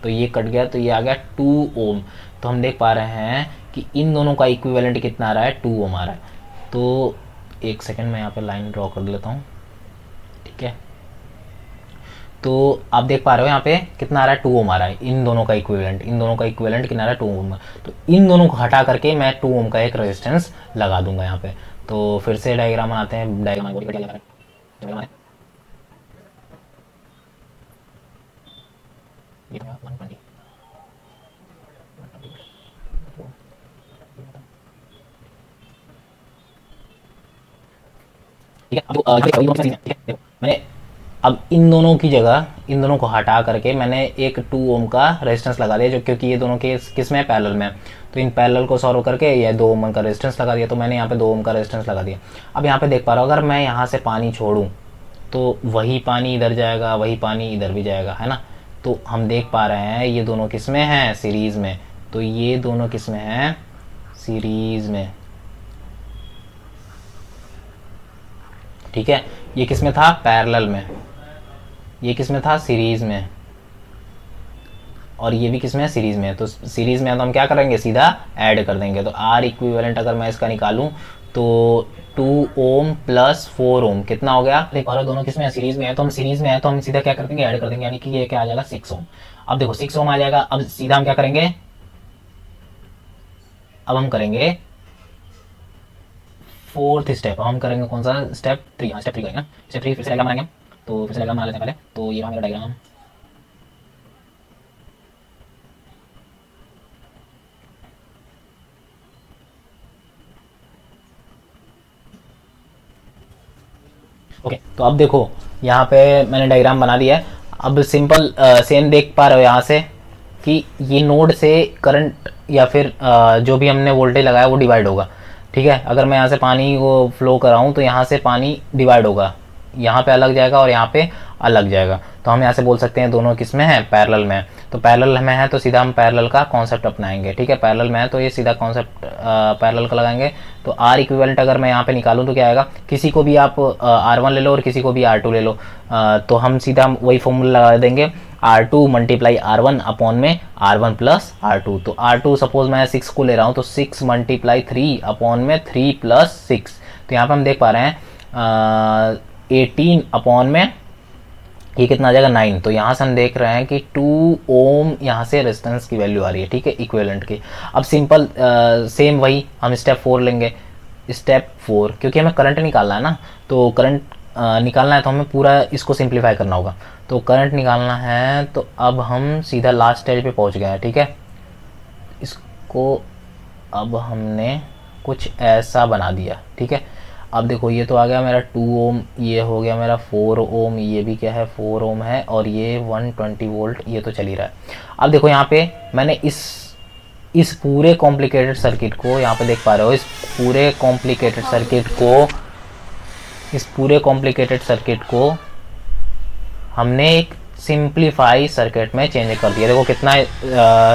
तो ये कट गया, तो ये आ गया 2 ओम। तो हम देख पा रहे हैं कि इन दोनों का इक्विवेलेंट कितना आ रहा है, 2 ओम आ रहा है। तो एक सेकंड मैं यहाँ पे लाइन ड्रॉ कर लेता हूँ। ठीक है, तो आप देख पा रहे हो यहाँ पे कितना आ रहा है, 2 ओम आ रहा है। इन दोनों का इक्विवेलेंट, इन दोनों का इक्विवेलेंट कितना आ रहा है, 2 ओम। तो इन दोनों को हटा करके मैं 2 ओम का एक रेजिस्टेंस लगा दूंगा यहाँ पे। तो फिर से डायग्राम बनाते हैं, डायग्राम ठीक है। मैंने अब इन दोनों की जगह इन दोनों को हटा करके मैंने एक 2 ओम का रेजिस्टेंस लगा दिया, जो क्योंकि ये दोनों के किस में पैरेलल में। तो इन पैरेलल को सॉल्व करके ये 2 ओम का रेजिस्टेंस लगा दिया। तो मैंने यहाँ पे 2 ओम का रेजिस्टेंस लगा दिया। अब यहाँ पे देख पा रहा हूँ, अगर मैं यहाँ से पानी छोड़ूँ तो वही पानी इधर जाएगा, वही पानी इधर भी जाएगा, है ना। तो हम देख पा रहे हैं ये दोनों किस में हैं, सीरीज में। तो ये दोनों किस में हैं, सीरीज में। ठीक है, ये किस में था, पैरेलल में। ये किस में था, सीरीज में। और ये भी किस में है, सीरीज में। तो सीरीज में है तो हम क्या करेंगे, सीधा ऐड कर देंगे। तो आर इक्विवेलेंट अगर मैं इसका निकालूं तो 2 ओम प्लस 4 ओम कितना हो गया, देखो और दोनों किस में है, सीरीज में है। तो हम सीरीज में है तो हम सीधा क्या कर देंगे, ऐड कर देंगे, यानी कि ये क्या आ जाएगा 6 ओम। अब देखो 6 ओम आ जाएगा। अब सीधा हम क्या करेंगे, अब हम करेंगे 4th स्टेप। हम करेंगे कौन सा स्टेप 3, स्टेप 3 करेंगे ना। स्टेप 3 फिर से डायग्राम बनाएंगे। तो फिर से डायग्राम बना लेते हैं पहले। तो ये रहा मेरा डायग्राम। ओके, तो अब देखो यहाँ पे मैंने डायग्राम बना दिया है। अब सिंपल सेम देख पा रहे हो यहाँ से कि ये नोड से करंट या फिर जो भी हमने वोल्टेज लगाया वो डिवाइड होगा। ठीक है, अगर मैं यहाँ से पानी को फ्लो कराऊँ तो यहाँ से पानी डिवाइड होगा, यहाँ पे अलग जाएगा और यहाँ पे अलग जाएगा। तो हम यहाँ से बोल सकते हैं दोनों किस में है, पैरेलल में है। तो पैरेलल में है तो सीधा हम पैरेलल का कॉन्सेप्ट अपनाएंगे, ठीक है। पैरेलल में है तो ये सीधा कॉन्सेप्ट पैरेलल का लगाएंगे। तो आर इक्विवेलेंट अगर मैं यहाँ पे निकालूँ तो क्या आएगा, किसी को भी आप R1 ले लो और किसी को भी R2 ले लो, तो हम सीधा वही फॉर्मूला लगा देंगे, R2 मल्टीप्लाई R1 अपॉन में R1 प्लस R2। तो R2 सपोज मैं 6 को ले रहा हूँ तो 6 मल्टीप्लाई 3 अपॉन में 3 प्लस 6। तो यहाँ पे हम देख पा रहे हैं 18 अपॉन में ये कितना आ जाएगा 9। तो यहाँ से हम देख रहे हैं कि 2 ओम यहाँ से रेजिस्टेंस की वैल्यू आ रही है, ठीक है, इक्विवेलेंट की। अब सिंपल सेम वही हम स्टेप 4 लेंगे। स्टेप 4 क्योंकि हमें करंट निकालना है ना, तो करंट निकालना है तो हमें पूरा इसको सिंप्लीफाई करना होगा। तो करंट निकालना है तो अब हम सीधा लास्ट स्टेज पे पहुंच गए हैं, ठीक है। इसको अब हमने कुछ ऐसा बना दिया, ठीक है। अब देखो ये तो आ गया मेरा 2 ओम, ये हो गया मेरा 4 ओम, ये भी क्या है 4 ओम है, और ये 120 वोल्ट ये तो चल ही रहा है। अब देखो यहाँ पे मैंने इस पूरे कॉम्प्लिकेटेड सर्किट को यहाँ पे देख पा रहे हो, इस पूरे कॉम्प्लिकेटेड सर्किट को हमने एक सिंप्लीफाई सर्किट में चेंज कर दिया। देखो कितना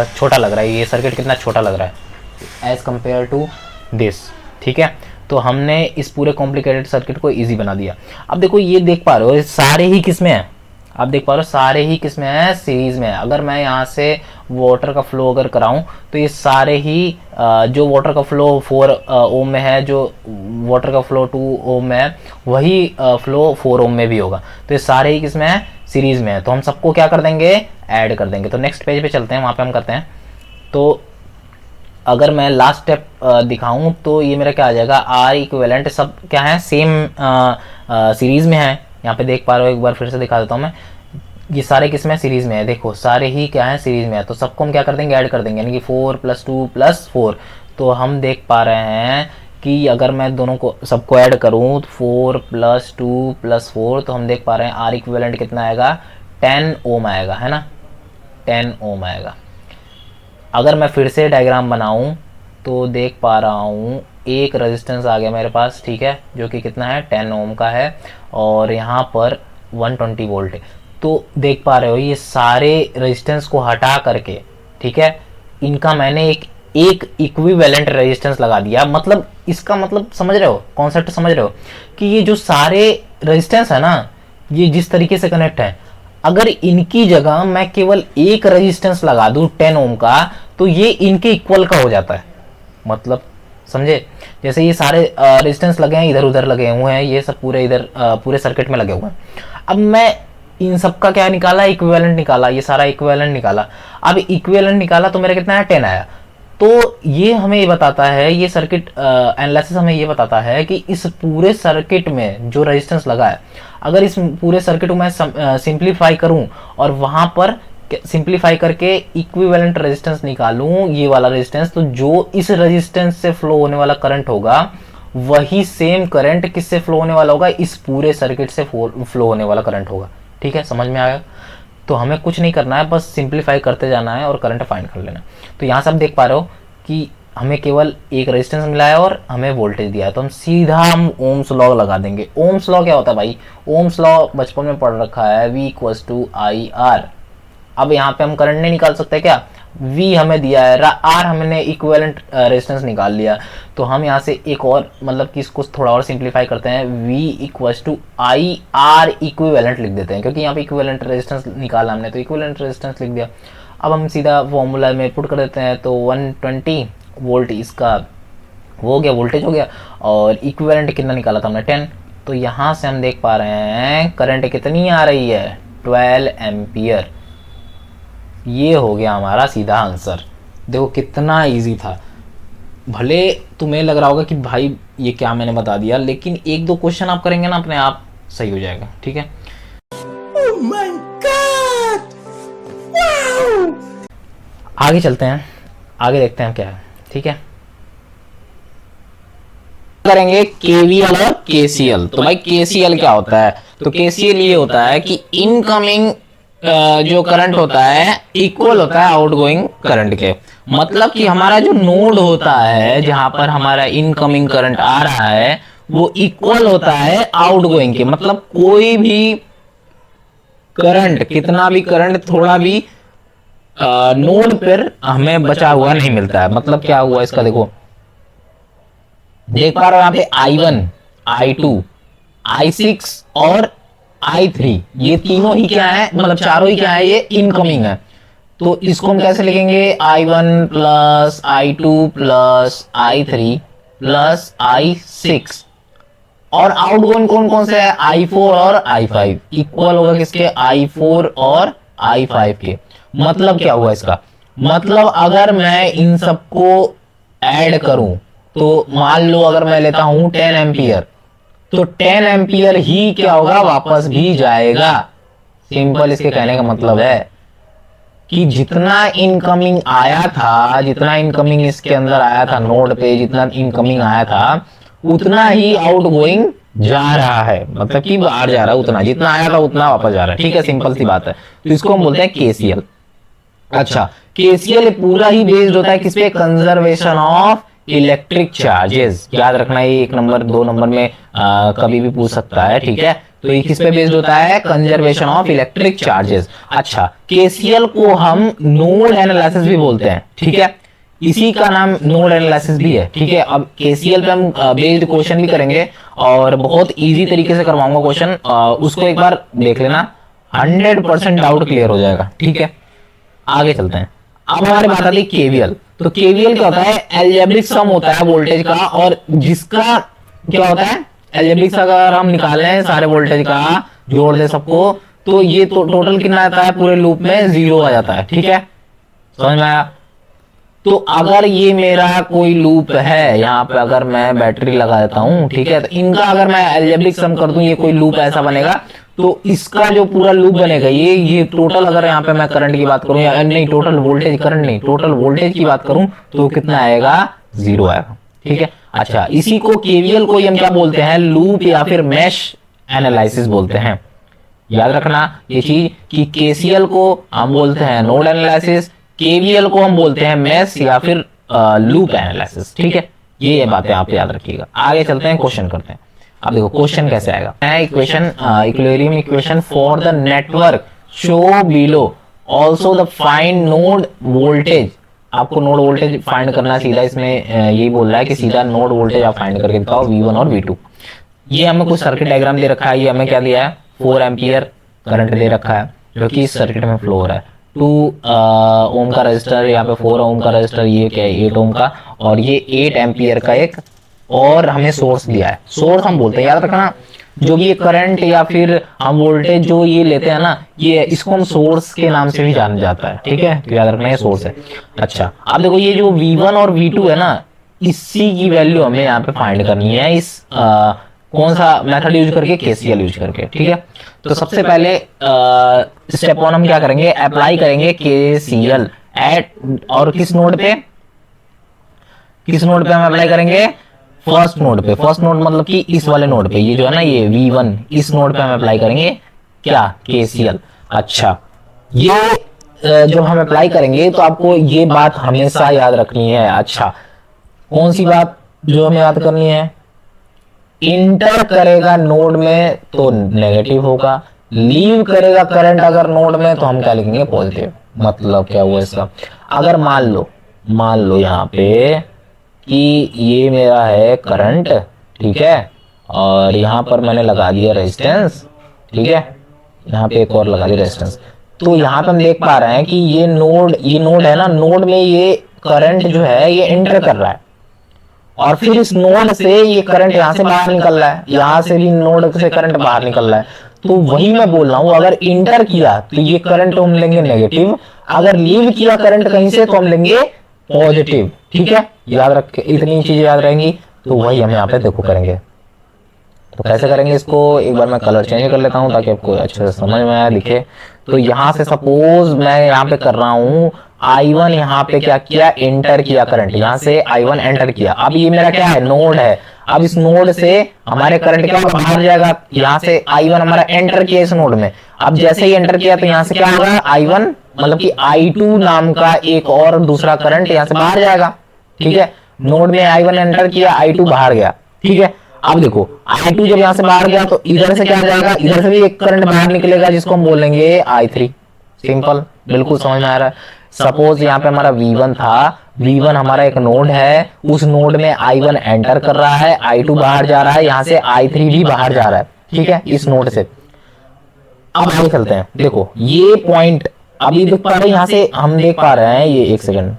छोटा लग रहा है ये सर्किट, कितना छोटा लग रहा है एज कंपेयर टू दिस, ठीक है। तो हमने इस पूरे कॉम्प्लिकेटेड सर्किट को इजी बना दिया। अब देखो ये देख पा रहे हो सारे ही किस में है, आप देख पा रहे हो सारे ही किस में है, सीरीज में है। अगर मैं यहाँ से वाटर का फ्लो अगर कराऊं तो ये सारे ही जो वाटर का फ्लो 4 ओम में है, जो वाटर का फ्लो 2 ओम में है, वही फ्लो 4 ओम में भी होगा। तो ये सारे ही किस में है, सीरीज में है। तो हम सबको क्या कर देंगे, ऐड कर देंगे। तो नेक्स्ट पेज पे चलते हैं, वहाँ पे हम करते हैं। तो अगर मैं लास्ट स्टेप दिखाऊं तो ये मेरा क्या आ जाएगा, आर इक्विवेलेंट सब क्या है, सेम सीरीज में है। यहाँ पे देख पा रहे हो, एक बार फिर से दिखा देता हूँ मैं, ये सारे किसमें सीरीज में है, देखो सारे ही क्या है सीरीज में है। तो सबको हम क्या कर देंगे, ऐड कर देंगे, यानी कि 4 + 2 + 4। तो हम देख पा रहे हैं कि अगर मैं दोनों को सबको ऐड करूँ 4 + 2 + 4, तो हम देख पा रहे हैं आर इक्विवेलेंट कितना आएगा, 10 ओम आएगा, है ना, 10 ओम आएगा। अगर मैं फिर से डायग्राम बनाऊं तो देख पा रहा हूँ एक रेजिस्टेंस आ गया मेरे पास, ठीक है, जो कि कितना है 10 ओम का है, और यहाँ पर 120 वोल्ट है। तो देख पा रहे हो ये सारे रेजिस्टेंस को हटा करके, ठीक है, इनका मैंने एक इक्विवेलेंट रेजिस्टेंस लगा दिया। मतलब इसका मतलब समझ रहे हो, कॉन्सेप्ट समझ रहे हो कि ये जो सारे रेजिस्टेंस है ना, ये जिस तरीके से कनेक्ट है, अगर इनकी जगह मैं केवल एक रेजिस्टेंस लगा दूं 10 ओम का, तो ये इनके इक्वल का हो जाता है। मतलब समझे, जैसे ये सारे रेजिस्टेंस लगे हैं, इधर उधर लगे हुए हैं, ये सब पूरे इधर पूरे सर्किट में लगे हुए हैं। अब मैं इन सब का क्या निकाला, इक्विवेलेंट निकाला, ये सारा इक्विवेलेंट निकाला। अब इक्विवेलेंट निकाला तो मेरा कितना है, 10 आया। तो ये हमें ये बताता है, ये सर्किट एनालिसिस हमें ये बताता है कि इस पूरे सर्किट में जो रेजिस्टेंस लगा है, अगर इस पूरे सर्किट को मैं सिंप्लीफाई करूं और वहां पर सिंप्लीफाई करके इक्विवेलेंट रेजिस्टेंस निकालूं, ये वाला रेजिस्टेंस, तो जो इस रेजिस्टेंस से फ्लो होने वाला करंट होगा, वही सेम करंट किससे फ्लो होने वाला होगा, इस पूरे सर्किट से फ्लो होने वाला करंट होगा। ठीक है, समझ में आया। तो हमें कुछ नहीं करना है, बस सिंप्लीफाई करते जाना है और करंट फाइंड कर लेना। तो यहाँ से आप देख पा रहे हो कि हमें केवल एक रेजिस्टेंस मिला है और हमें वोल्टेज दिया है, तो हम सीधा ओम्स लॉ लगा देंगे। ओम्स लॉ क्या होता है भाई, ओम्स लॉ बचपन में पढ़ रखा है, V = IR। अब यहाँ पे हम करंट नहीं निकाल सकते क्या, V हमें दिया है, R हमने इक्विवेलेंट रेजिस्टेंस निकाल लिया। तो हम यहाँ से एक और मतलब कि इसको थोड़ा और सिंप्लीफाई करते हैं, V = IR इक्विवेलेंट लिख देते हैं, क्योंकि यहाँ पे इक्विवेलेंट रेजिस्टेंस निकाला हमने, तो इक्विवेलेंट रेजिस्टेंस लिख दिया। अब हम सीधा फॉर्मूला में पुट कर देते हैं, तो 120 वोल्ट इसका वो हो गया, वोल्टेज हो गया, और इक्विवेलेंट कितना निकाला था हमने, 10। तो यहाँ से हम देख पा रहे हैं करंट कितनी आ रही है, 12 एम्पियर। ये हो गया हमारा सीधा आंसर। देखो कितना इजी था। भले तुम्हें लग रहा होगा कि भाई ये क्या मैंने बता दिया, लेकिन एक दो क्वेश्चन आप करेंगे ना, अपने आप सही हो जाएगा। ठीक है, Oh my God! Wow! आगे चलते हैं, आगे देखते हैं क्या है। ठीक है, करेंगे KVL और KCL। तो भाई KCL क्या होता है, तो KCL ये होता है कि इनकमिंग जो करंट होता है इक्वल होता है आउटगोइंग करंट के। मतलब कि हमारा जो नोड होता है जहां पर हमारा इनकमिंग करंट आ रहा है, वो इक्वल होता है आउटगोइंग के। मतलब कोई भी करंट, कितना भी करंट थोड़ा भी नोड पर हमें बचा हुआ नहीं मिलता है। मतलब क्या हुआ इसका, देखो देख पा रहे हो यहाँ पे I1, I2, I6 और I3, ये तीनों ही क्या है, मतलब चारों ही क्या है, ये इनकमिंग है। तो इसको हम कैसे लिखेंगे, I1 plus I2 plus I3 plus I6, और आउटगोइंग कौन कौन से है, I4 और I5, इक्वल होगा किसके, I4 और I5 के। मतलब क्या हुआ इसका, मतलब अगर मैं इन सबको ऐड करूं तो मान लो अगर मैं लेता हूं 10 एम्पियर, तो 10 एम्पियर ही क्या होगा, वापस भी जाएगा। सिंपल इसके कहने का मतलब है कि जितना इनकमिंग आया था, जितना इनकमिंग इसके अंदर आया था नोड पे, जितना इनकमिंग आया था उतना ही आउटगोइंग जा रहा है, मतलब कि बाहर जा रहा है उतना, जितना आया था उतना वापस जा रहा है। ठीक है, सिंपल सी बात है। तो इसको हम बोलते हैं केसीएल। अच्छा, केसीएल पूरा ही बेस्ड होता है किस पे, कंजर्वेशन ऑफ इलेक्ट्रिक चार्जेस। याद रखना, ये 1 नंबर 2 नंबर में कभी भी पूछ सकता है। ठीक है, तो ये किस पे बेस्ड होता है, कंजर्वेशन ऑफ इलेक्ट्रिक चार्जेस। अच्छा, केसीएल को हम नोड एनालिसिस भी बोलते हैं। ठीक है, इसी का नाम नोड एनालिसिस भी है। ठीक है, अब केसीएल पे हम बेस्ड क्वेश्चन भी करेंगे और बहुत इजी तरीके से करवाऊंगा क्वेश्चन, उसको एक बार देख लेना, 100% डाउट क्लियर हो जाएगा। ठीक है, आगे चलते हैं। अब हमारे बात आती है केवीएल। तो केवीएल क्या होता है, अलजेब्रिक सम होता है वोल्टेज का, और जिसका क्या होता है, अलजेब्रिक अगर हम निकाल लें सारे वोल्टेज का, जोड़ दे सबको, तो ये तो टोटल कितना आता है, पूरे लूप में 0 आ जाता है। ठीक है, समझ में आया। तो अगर ये मेरा कोई लूप है, यहाँ पे अगर मैं बैटरी लगा देता हूँ, ठीक है, तो इनका अगर मैं अलजेब्रिक सम कर दूं, ये कोई लूप ऐसा बनेगा, तो इसका जो पूरा लूप बनेगा, ये टोटल, अगर यहाँ पे मैं करंट की बात करूं, या नहीं टोटल वोल्टेज, करंट नहीं टोटल वोल्टेज की बात करूं, तो कितना आएगा, 0 आएगा। ठीक है, अच्छा, इसी को केवीएल को हम क्या बोलते हैं, लूप या फिर मैश एनालिसिस बोलते हैं। याद रखना ये चीज कि केसीएल को हम बोलते हैं नोड एनालिसिस, केवीएल को हम बोलते हैं मैश या फिर लूप एनालिसिस। ठीक है, ये बातें आप याद रखिएगा। आगे चलते हैं, क्वेश्चन करते हैं। अब देखो क्वेश्चन कैसे आएगा, equation, equilibrium equation for the network show below, also the find node voltage. आपको नोड वोल्टेज फाइंड करना, सीधा इसमें यही बोल रहा है कि सीधा नोड वोल्टेज आप फाइंड करके दिखाओ, V1 और V2। ये हमें कुछ सर्किट डायग्राम दे रखा है, ये हमें क्या दिया है, 4 एम्पियर करंट दे रखा है जो कि इस सर्किट में फ्लो हो रहा है। 2 ओम का रजिस्टर, यहाँ पे 4 ओम का रजिस्टर, ये क्या है 8 ओम का, और ये 8 एम्पियर का एक और हमें सोर्स दिया है। सोर्स हम बोलते हैं, याद रखना, जो भी ये करंट या फिर हम वोल्टेज जो ये लेते हैं ना, ये इसको हम सोर्स के नाम से भी जाना जाता है। ठीक है, तो याद रखना ये सोर्स है। अच्छा, अब देखो ये जो V1 और V2 है ना, इसी की वैल्यू हमें यहाँ पे फाइंड करनी है, इस कौन सा मेथड यूज करके, केसीएल यूज करके। ठीक है, तो सबसे पहले स्टेप 1 हम क्या करेंगे, अप्लाई करेंगे केसीएल एट, और किस नोड पे, किस नोड पे हम अप्लाई करेंगे, फर्स्ट नोड पे। फर्स्ट नोड मतलब कि इस वाले नोड पे, ये जो है ना ये V1, इस नोड पे हम अप्लाई करेंगे क्या, केसीएल। अच्छा, ये जब हम अप्लाई करेंगे तो आपको ये बात हमेशा याद रखनी है। अच्छा, कौन सी बात जो हमें याद करनी है, इंटर करेगा नोड में तो नेगेटिव होगा, लीव करेगा करंट अगर नोड में तो हम क्या लिखेंगे, पॉजिटिव। मतलब क्या हुआ इसका, अगर मान लो यहाँ पे कि ये मेरा है करंट, ठीक है, और यहाँ पर मैंने लगा दिया रेजिस्टेंस। ठीक है, यहाँ पे एक और लगा दिया रेजिस्टेंस। तो यहाँ पे हम देख पा रहे हैं कि ये नोड है ना, नोड में ये करंट जो है ये एंटर कर रहा है, और फिर इस नोड से ये करंट यहाँ से बाहर निकल रहा है, यहाँ से भी नोड से करंट बाहर निकल रहा है। तो वही मैं बोल रहा हूँ, अगर इंटर किया तो ये करंट हम लेंगे नेगेटिव, अगर लीव किया करंट कहीं से तो हम लेंगे पॉजिटिव। ठीक है, याद रख, इतनी चीजें याद रहेंगी। तो वही हम यहाँ पे देखो करेंगे। तो कैसे करेंगे इसको, एक बार मैं कलर चेंज कर लेता हूँ ताकि आपको अच्छे से समझ में आया, दिखे। तो यहाँ से सपोज मैं यहाँ पे कर रहा हूँ, I1 यहाँ पे क्या किया, एंटर किया करंट, यहाँ से I1 एंटर किया। अब ये मेरा क्या है, नोड है। अब इस नोड से हमारे करंट क्या बाहर जाएगा, यहाँ से I1 हमारा एंटर किया इस नोड में। अब जैसे ही एंटर किया तो यहाँ से क्या होगा, I1 मतलब कि I2 नाम का एक और दूसरा करंट यहाँ से बाहर जाएगा। ठीक है, नोड में I1 एंटर किया, I2 बाहर गया। ठीक है, अब देखो I2 जब यहाँ से बाहर गया तो इधर से क्या जाएगा, इधर से भी एक करंट बाहर निकलेगा जिसको हम बोलेंगे I3। सिंपल, बिल्कुल समझ में आ रहा है। सपोज यहाँ पे हमारा V1 था, V1 हमारा एक नोड है, उस नोड में I1 एंटर कर रहा है, I2 बाहर जा रहा है, यहाँ से I3 भी बाहर जा रहा है, ठीक है, इस नोड से। अब आगे चलते हैं। देखो ये पॉइंट अभी देख पा रहे हैं, यहाँ से हम देख पा रहे हैं, ये एक सेकंड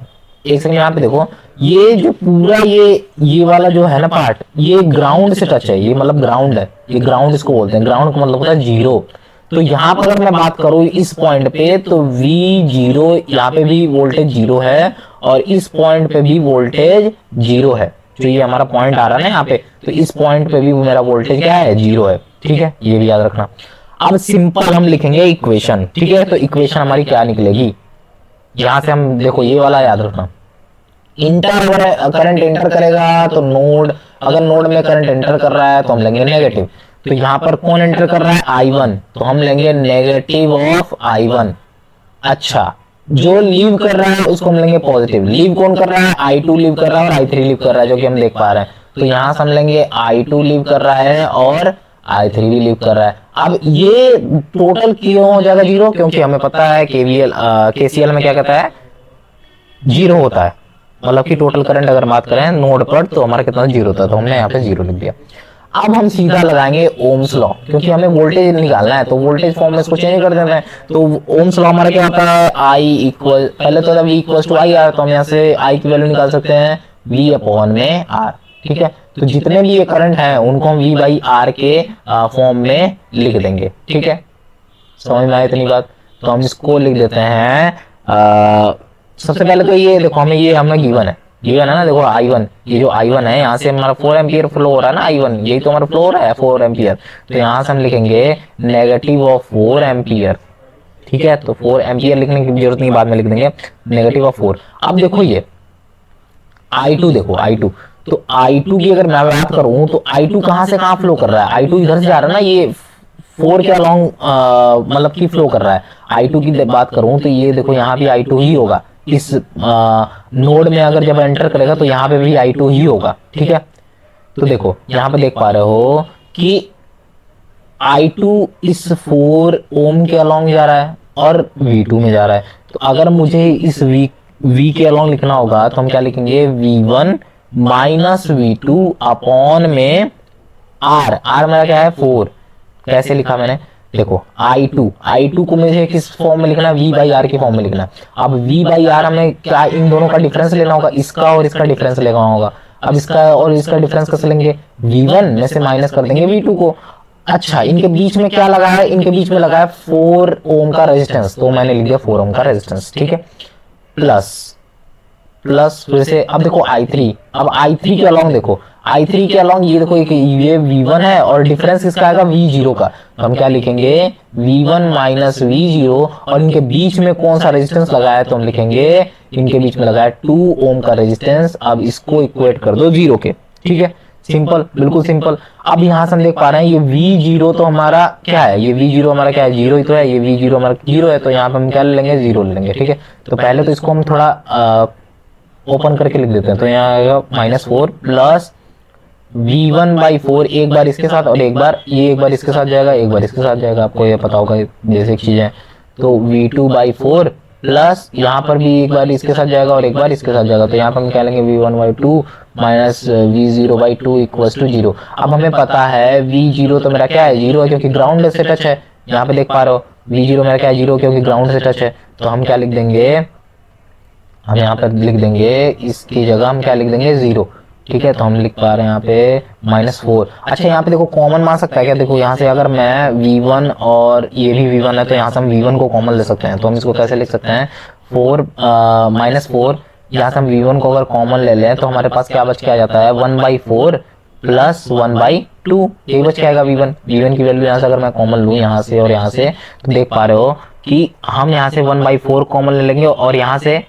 यहाँ पे देखो, ये जो पूरा ये वाला जो है ना पार्ट, ये ग्राउंड से टच है, ये मतलब ग्राउंड है, ये ग्राउंड इसको बोलते हैं, ग्राउंड का मतलब होता है जीरो। तो यहाँ पर अगर मैं बात करूँ इस पॉइंट पे, तो V0 यहाँ पे भी वोल्टेज जीरो है और इस पॉइंट पे भी वोल्टेज जीरो है। जो ये हमारा पॉइंट आ रहा है ना यहाँ पे, तो इस पॉइंट पे भी मेरा वोल्टेज क्या है, जीरो है, ठीक है, ये भी याद रखना। अब सिंपल हम लिखेंगे इक्वेशन, ठीक है, तो इक्वेशन हमारी क्या निकलेगी, यहां से हम देखो ये वाला याद रखना, इंटर अगर करंट एंटर करेगा तो नोड, अगर नोड में करंट एंटर कर रहा है तो हम लेंगे नेगेटिव। तो यहाँ पर कौन एंटर कर रहा है, I1, तो हम लेंगे नेगेटिव ऑफ I1। अच्छा, जो लीव कर रहा है उसको हम लेंगे पॉजिटिव। लीव कौन कर रहा है, I2 लीव कर रहा है और I3 लीव कर रहा है, जो कि हम देख पा रहे हैं। तो यहाँ से हम लेंगे I2 लीव कर रहा है और I3 भी लीव कर रहा है। अब ये टोटल क्यों हो जाएगा जीरो, क्योंकि हमें पता है KCL में क्या कहता है, जीरो होता है, मतलब कि टोटल करंट अगर बात करें नोड पर तो हमारा कितना जीरो होता है, तो हमने यहाँ पे जीरो लिख दिया। अब हम सीधा लगाएंगे ओम्स लॉ, क्योंकि हमें वोल्टेज निकालना है, तो वोल्टेज फॉर्म में इसको चेंज कर देते हैं। तो ओम्स लॉ हमारा क्या होता है, I इक्वल, पहले तो जब V equal to I R, तो हम यहाँ से I की वैल्यू निकाल सकते हैं V अपॉन में R, ठीक है। तो जितने भी ये करंट हैं उनको हम V बाई R के फॉर्म में लिख देंगे, ठीक है, समझ में आया इतनी बात। तो हम इसको लिख देते हैं, सबसे पहले तो ये देखो, हमें ये हमें गिवन है ना, देखो I1, ये जो I1 है, यहाँ से हमारा 4 एम्पियर फ्लो हो रहा है ना, I1 यही तो हमारा फ्लो हो रहा है 4 एम्पियर। तो यहाँ से हम लिखेंगे नेगेटिव ऑफ 4 एम्पियर, ठीक है। तो 4 एम्पियर लिखने की जरूरत नहीं, बाद में लिख देंगे नेगेटिव ऑफ 4। अब देखो ये I2, देखो I2, तो I2 की अगर मैं बात करूं तो I2 कहां से कहां फ्लो कर रहा है, I2 इधर से जा रहा है ना, ये 4 के अलोंग मतलब कि फ्लो कर रहा है। I2 की बात करूं तो ये देखो यहाँ भी I2 ही होगा, इस नोड में अगर जब एंटर करेगा तो यहाँ पे भी I2 ही होगा, ठीक है। तो देखो यहाँ पे देख पा रहे हो कि I2 इस 4 ओम के अलोंग जा रहा है और V2 में जा रहा है। तो अगर मुझे इस V के अलोंग लिखना होगा तो हम क्या लिखेंगे, V1 माइनस V2 अपॉन में R मेरा क्या है 4। कैसे लिखा मैंने, देखो I2 को मुझे किस फॉर्म में लिखना है, V बाई R के फॉर्म में लिखना है। अब V बाई R हमें क्या, इन दोनों का डिफरेंस लेना होगा, इसका और इसका डिफरेंस लेना होगा। अब इसका और इसका डिफरेंस कैसे लेंगे, V1 में से माइनस कर देंगे V2 को। अच्छा, इनके बीच में क्या लगा है, इनके बीच में लगा है 4 ओम का रेजिस्टेंस, तो मैंने लिख दिया 4 ओम का रेजिस्टेंस, ठीक है। प्लस फिर से, अब देखो I3, अब I3 के अलोंग देखो, I3 के अलोंग ये देखो, ये V1 है और डिफरेंस किसका आएगा, V0 का। तो हम क्या लिखेंगे, V1 माइनस V0, और इनके बीच में कौन सा रेजिस्टेंस लगा है, तो हम लिखेंगे इनके बीच में लगा है 2 ओम का रेजिस्टेंस। अब इसको इक्वेट कर दो 0 के, ठीक है, सिंपल, बिल्कुल सिंपल। अब यहाँ से हम देख पा रहे हैं ये V0 तो हमारा क्या है, ये V0 हमारा क्या है, 0 ही तो है, ये V0 हमारा 0 है, तो यहाँ पे हम क्या ले लेंगे, 0 ले लेंगे, ठीक है। तो पहले तो इसको हम थोड़ा ओपन करके लिख देते हैं। तो यहाँ आएगा -4 प्लस V1 बाई 4, एक बार इसके साथ और एक बार ये, एक बार इसके साथ जाएगा, एक बार इसके साथ जाएगा, आपको ये पता होगा बेसिक चीजें। तो V2 बाई 4 प्लस यहाँ पर भी एक बार इसके साथ जाएगा और एक बार इसके साथ जाएगा। तो यहाँ पर हम क्या लेंगे, V1 by 2 minus V0 by 2 equals to 0। अब हमें पता है V0 तो मेरा क्या है, 0 है, क्योंकि ग्राउंड से टच है। यहाँ पे देख पा रहे हो V0 मेरा क्या है, 0, क्योंकि ग्राउंड से टच है। तो हम क्या लिख देंगे, हम यहाँ पर लिख देंगे, इसकी जगह हम क्या लिख देंगे, 0, ठीक है। तो हम लिख पा रहे हैं यहाँ पे -4। अच्छा, यहाँ पे देखो कॉमन मान सकता है क्या, देखो यहाँ से अगर मैं V1 और ये भी V1 है तो यहाँ से हम V1 को कॉमन ले सकते हैं। तो हम इसको कैसे लिख सकते हैं, -4, यहाँ से हम V1 को अगर कॉमन ले लें तो हमारे पास क्या बच के आ जाता है, 1/4 प्लस 1/2, ये बच के आएगा V1 की वैल्यू। यहाँ से अगर मैं कॉमन लूँ यहाँ से और यहाँ से, तो देख पा रहे हो कि हम यहाँ से 1/4 कॉमन ले लेंगे और यहाँ से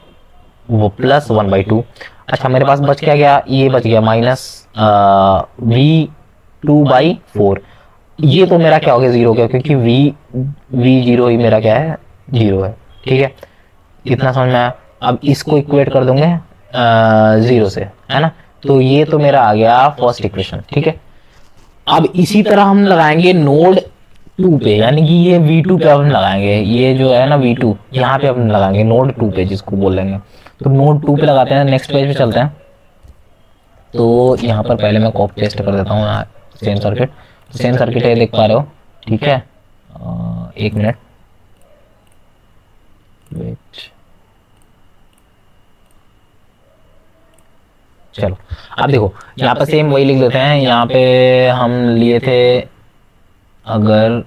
वो प्लस 1/2। अच्छा, मेरे पास बच क्या गया, ये बच गया -V2/4। ये तो मेरा क्या हो गया, 0 हो गया, क्योंकि V0 ही मेरा क्या है, 0 है, ठीक है। इतना समझ में आया। अब इसको इक्वेट कर दूंगे 0 से, है ना। तो ये तो मेरा आ गया फर्स्ट इक्वेशन, ठीक है। अब इसी तरह हम लगाएंगे नोड 2 पे, यानी कि ये V2 पे हम लगाएंगे, ये जो है ना V2 यहाँ पे हम लगाएंगे नोड 2 पे जिसको बोल लेंगे। तो नोड 2 पे लगाते हैं, नेक्स्ट पेज पे चलते हैं। तो यहाँ पर पहले मैं कॉपी पेस्ट कर देता हूँ सेम सर्किट। तो सेम सर्किट है, देख पा रहे हो, ठीक है। एक मिनट वेट, चलो अब देखो यहाँ पर सेम वही लिख देते हैं। यहाँ पे हम लिए थे, अगर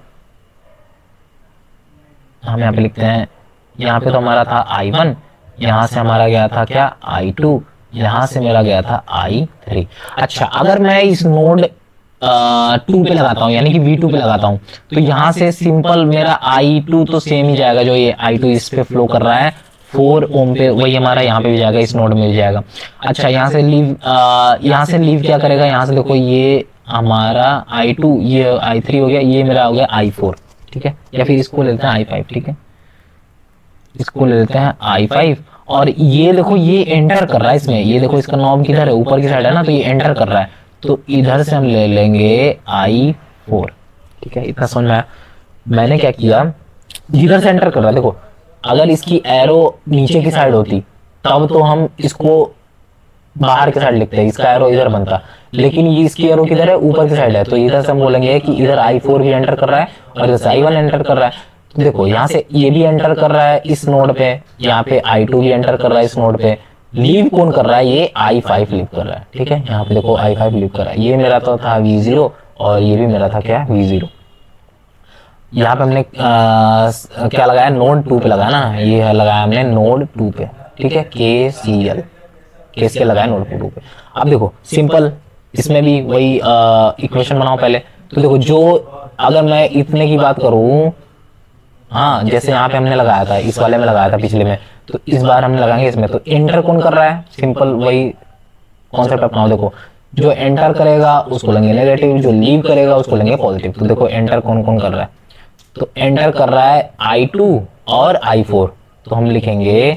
हम यहाँ पे लिखते हैं, यहाँ पे तो हमारा था I1, यहाँ से हमारा गया था क्या I2, यहाँ से मेरा गया था I3। अच्छा, अगर मैं इस नोड 2 पे लगाता हूँ, यानी कि V2 पे लगाता हूँ, तो यहाँ से सिंपल मेरा I2 तो सेम ही जाएगा, जो ये I2 इस पे फ्लो कर रहा है 4 ओम पे, वही हमारा यहाँ पे भी जाएगा, इस नोड में भी जाएगा। अच्छा, यहाँ से लीव क्या करेगा, यहाँ से देखो ये हमारा I2, ये I3 हो गया, ये मेरा हो गया I4, ठीक है। या फिर इसको ले लेते हैं I5, ठीक है, इसको ले लेते हैं I5। और ये देखो ये एंटर कर रहा है इसमें, ये देखो इसका नॉब किधर है, ऊपर की साइड है ना, तो ये एंटर कर रहा है। तो इधर से हम ले लेंगे I4, ठीक है। इतना समझ में आया। मैंने क्या किया, जिधर से एंटर कर रहा है, देखो अगर इसकी एरो नीचे की साइड होती तब तो हम इसको बाहर की साइड लिखते हैं, इसका एरो इधर बनता, लेकिन ये इसकी एरो किधर है, ऊपर की साइड है। तो इधर से हम बोलेंगे कि इधर I4 भी एंटर कर रहा है और इधर से I1 एंटर कर रहा है। तो देखो यहाँ से ये भी एंटर कर रहा है इस नोड पे, यहाँ पे I2 भी एंटर कर रहा है इस नोड पे। लीव कौन कर रहा है, ये I5 लीव कर रहा है, ठीक है। यहाँ पे देखो I5 लीव कर रहा है, ये मेरा तो था V0 और ये भी मेरा था क्या V0। यहाँ पे हमने क्या लगाया, नोड 2 पे लगाया ना, ये लगाया हमने नोड 2 पे, ठीक है। KCL केस के लगाया नोड 2 पे। अब देखो सिंपल, इसमें भी वही इक्वेशन बनाओ पहले। तो देखो जो, अगर मैं इतने की बात करूं, हाँ जैसे यहाँ पे हमने लगाया था, इस वाले में लगाया था पिछले में, तो इस बार हम लगाएंगे इसमें। तो एंटर कौन कर रहा है, सिंपल वही कॉन्सेप्ट अपनाओ। देखो जो एंटर करेगा उसको लेंगे नेगेटिव, जो लीव करेगा उसको लेंगे पॉजिटिव। तो देखो एंटर कौन कौन कर रहा है, तो एंटर कर रहा है I2 और I4। तो हम लिखेंगे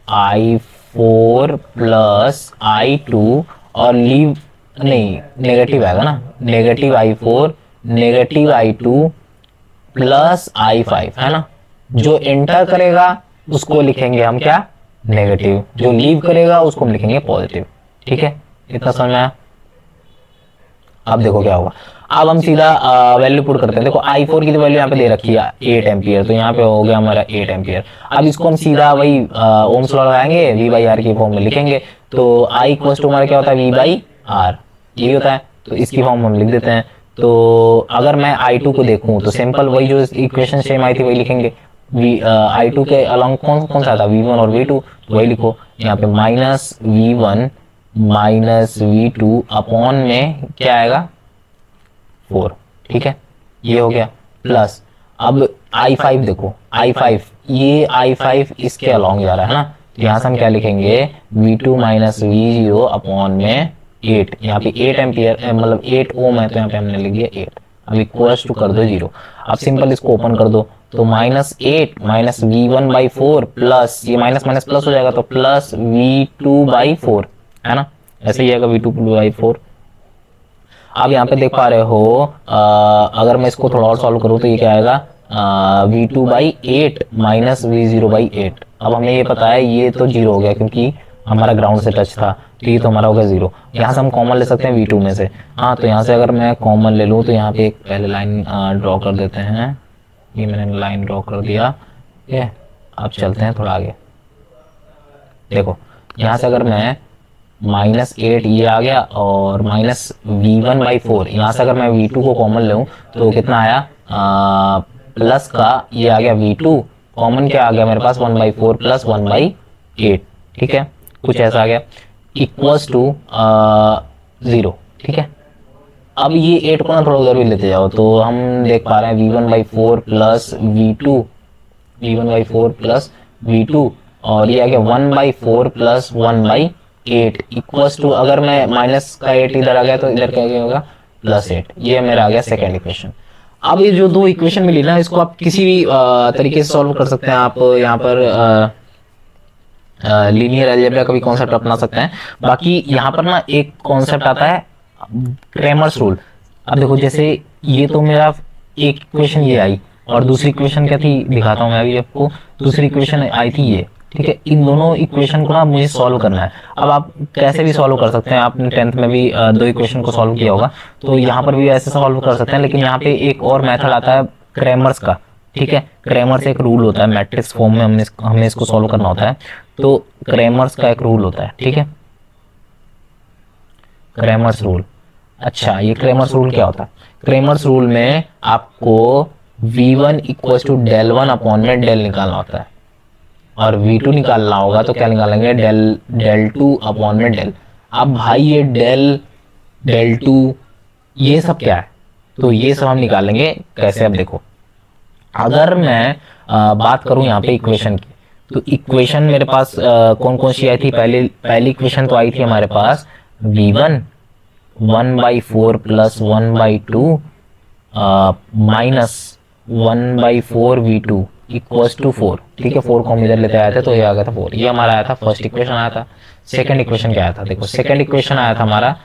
I4 प्लस I2 और लीव नहीं, नेगेटिव आएगा ना, negative I4 negative I2 plus I5, है ना। जो एंटर करेगा उसको लिखेंगे हम क्या, नेगेटिव, जो लीव करेगा उसको हम लिखेंगे पॉजिटिव, ठीक है। इतना समझ में आया। अब देखो क्या होगा, अब हम सीधा वैल्यू पुट करते हैं। देखो I4 की तो वैल्यू यहाँ पे दे रखी है 8 एम्पियर, तो यहाँ पे हो गया हमारा 8 एम्पियर। अब इसको हम सीधा वही ओम्स लॉ लगाएंगे, V/R की फॉर्म में लिखेंगे। तो I इक्वल टू हमारा क्या होता है, V/R, यही होता है। तो इसकी फॉर्म हम लिख देते हैं। तो अगर मैं I2 को देखूं तो सिंपल वही जो इक्वेशन सेम आई थी वही लिखेंगे। I2 के अलॉन्ग कौन कौन सा था, V1 और V2, तो वही लिखो यहाँ पे minus V1 minus V2 upon में क्या आएगा 4, ठीक है। ये हो गया प्लस, अब I5 देखो, I5 ये I5 इसके अलॉन्ग जा रहा है ना, तो यहाँ से हम क्या लिखेंगे, V2 माइनस V0 अपॉन में 8, यहाँ पे 8 एम्पियर मतलब 8 ओम है, तो यहाँ पे हमने लिख दिया 8। अब इक्वल्स टू कर दो 0। अब सिंपल इसको ओपन कर दो, तो -8 माइनस V1/4 प्लस ये माइनस माइनस प्लस हो जाएगा, तो प्लस V2/4, है ना, ऐसे ही आएगा V2/4। अब यहाँ पे देख पा रहे हो, अगर मैं इसको थोड़ा और सॉल्व करूँ तो ये क्या आएगा, V2/8 माइनस V0/8। अब हमें ये पता है ये तो 0 हो गया क्योंकि हमारा ग्राउंड से टच था, तो ये तो हमारा होगा 0। यहाँ से हम कॉमन ले सकते हैं V2 में से, हाँ। तो यहाँ से अगर मैं कॉमन ले लूँ तो यहाँ पे एक पहले लाइन ड्रॉ कर देते हैं, ये मैंने लाइन ड्रॉ कर दिया, ठीक है। अब चलते हैं थोड़ा आगे। देखो यहाँ से अगर मैं -8 ये आ गया और माइनस V1/4, यहाँ से अगर मैं V2 को कॉमन लूँ तो कितना आया, प्लस का ये आ गया V2, कॉमन क्या आ गया मेरे पास 1/4 प्लस 1/8, ठीक है, कुछ ऐसा आ गया, इक्वल्स टू 0, ठीक है। अब ये 8 को ना थोड़ा उधर भी लेते जाओ, तो हम देख पा रहे हैं V1/4 plus V2, V1/4 plus V2, और ये आ गया 1/4 प्लस 1/8 इक्वल्स टू, अगर मैं माइनस का 8 इधर आ गया तो इधर क्या होगा, +8। ये मेरा आ गया सेकेंड इक्वेशन। अब ये जो दो इक्वेशन मिली ना, इसको आप किसी भी तरीके से सॉल्व कर सकते हैं। आप यहाँ पर लीनियर अलजेब्रा का भी कॉन्सेप्ट अपना सकते हैं। बाकी यहाँ पर ना एक कॉन्सेप्ट आता है क्रेमर्स रूल। अब देखो जैसे ये तो मेरा एक इक्वेशन ये आई, और दूसरी इक्वेशन क्या थी दिखाता हूँ मैं अभी आपको। दूसरी इक्वेशन आई थी ये, ठीक है। इन दोनों इक्वेशन को ना मुझे सॉल्व करना है। अब आप कैसे भी सॉल्व कर सकते हैं, आपने 10th में भी दो इक्वेशन को सॉल्व किया होगा, तो यहाँ पर भी ऐसे सॉल्व कर सकते हैं। लेकिन यहाँ पे एक और मेथड आता है क्रैमर्स का, ठीक है। क्रैमर्स एक रूल होता है, मैट्रिक्स फॉर्म में हमें इसको सॉल्व करना होता है, तो क्रैमर्स का एक रूल होता है, ठीक है। क्रैमर्स रूल, अच्छा ये क्रैमर्स रूल क्या होता है? क्रैमर्स रूल में आपको v1 equals to del one upon में डेल निकालना होता है, और v2 निकालना होगा तो क्या निकालेंगे, डेल टू अपॉन में डेल। अब भाई ये डेल टू ये सब क्या है, तो ये सब हम निकालेंगे कैसे। अब देखो अगर मैं बात करूं यहाँ पे इक्वेशन की, तो इक्वेशन मेरे पास कौन कौन सी आई थी? पहली इक्वेशन तो आई थी हमारे पास v1 1/4 plus 1/2 minus 1/4 v2 equals to 4, ठीक है। 4 को हम इधर लेते आए थे तो ये आ गया था 4, ये हमारा आया था फर्स्ट इक्वेशन आया था। सेकंड इक्वेशन क्या आया था? देखो सेकंड इक्वेशन आया था हमारा,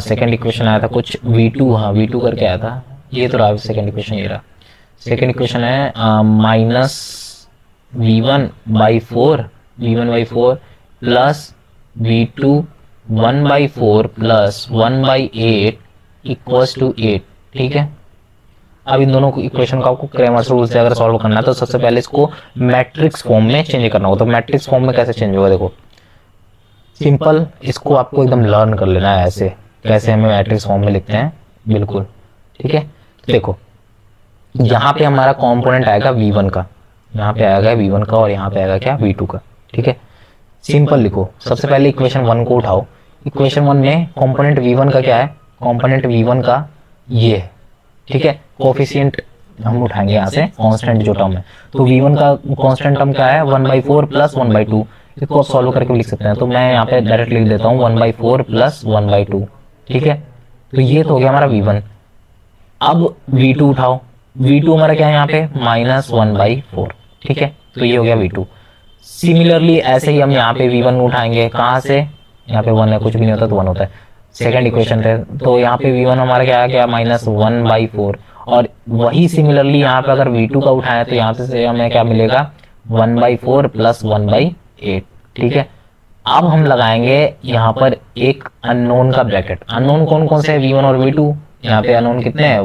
सेकंड इक्वेशन आया था कुछ v2, हाँ v2 करके आया था, ये तो रहा सेकंड इक्वेशन, ये रहा सेकंड इक्वेशन है minus v1/4 plus v2 1/4 plus 1/8 equals to 8, ठीक है। अब इन दोनों इक्वेशन को आपको क्रैमर्स रूल से अगर सॉल्व करना है तो सबसे पहले इसको मैट्रिक्स फॉर्म में चेंज करना होगा। तो मैट्रिक्स फॉर्म में कैसे चेंज होगा? देखो सिंपल, इसको आपको एकदम लर्न कर लेना है ऐसे कैसे हमें मैट्रिक्स फॉर्म में लिखते हैं, बिल्कुल ठीक है। देखो यहाँ पे हमारा कंपोनेंट आएगा v1 का, यहाँ पे आएगा v1 का, और यहाँ पे आएगा क्या, v2 का, ठीक है। सिंपल लिखो, सबसे पहले इक्वेशन 1 को उठाओ। इक्वेशन 1 में कंपोनेंट v1 का क्या है? कंपोनेंट v1 का ये है, ठीक है। कोफिशिएंट हम उठाएंगे यहाँ से, कांस्टेंट जो टर्म है, तो v1 का कांस्टेंट टर्म क्या है? 1/4 प्लस 1/2। इसको आप सॉल्व करके लिख सकते हैं, तो मैं यहाँ पे डायरेक्ट लिख देता हूँ 1/4 प्लस 1/2, ठीक है। तो ये तो हो गया हमारा v1। अब v2 उठाओ, v2 हमारा क्या है यहाँ पे? माइनस 1/4, ठीक है। तो ये हो गया v2। सिमिलरली ऐसे ही हम यहाँ पे v1 उठाएंगे, कहाँ से? यहाँ पे 1 है, कुछ भी नहीं होता तो 1 होता है, सेकंड इक्वेशन थे, तो यहाँ पे v1 हमारा क्या आ गया? माइनस 1/4। और वही सिमिलरली यहाँ पे अगर v2 का उठाए तो यहाँ से हमें क्या मिलेगा? 1/4 प्लस 1/8, ठीक है। अब हम लगाएंगे यहाँ पर एक अननोन का ब्रैकेट। अननोन कौन कौन से है? v1 और v2। यहाँ पे अननोन कितने हैं?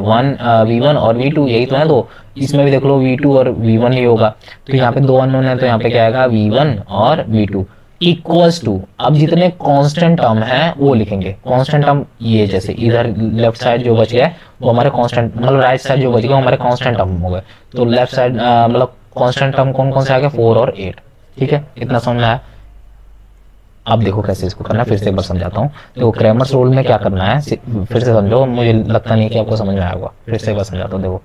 v1 और v2, यही तो है। तो इसमें भी देख लो v2 और v1 ही होगा, तो यहाँ पे दो अननोन है, तो यहाँ पे क्या आएगा? v1 और v2 इक्वल्स टू, अब जितने कांस्टेंट टर्म है वो लिखेंगे। कांस्टेंट टर्म ये जैसे इधर लेफ्ट साइड जो बच गया वो हमारे कांस्टेंट, मतलब राइट साइड जो बच गया हमारे कांस्टेंट टर्म हो गए। तो लेफ्ट साइड मतलब कांस्टेंट टर्म कौन कौन से आ गए? 4 और 8, ठीक है। इतना समझ में आया? अब देखो कैसे इसको करना है, फिर से एक बार समझाता हूँ। तो क्रैमर्स रूल में क्या करना है फिर से समझो, मुझे लगता नहीं कि आपको समझ में आया होगा, फिर से एक बार समझाता हूँ। देखो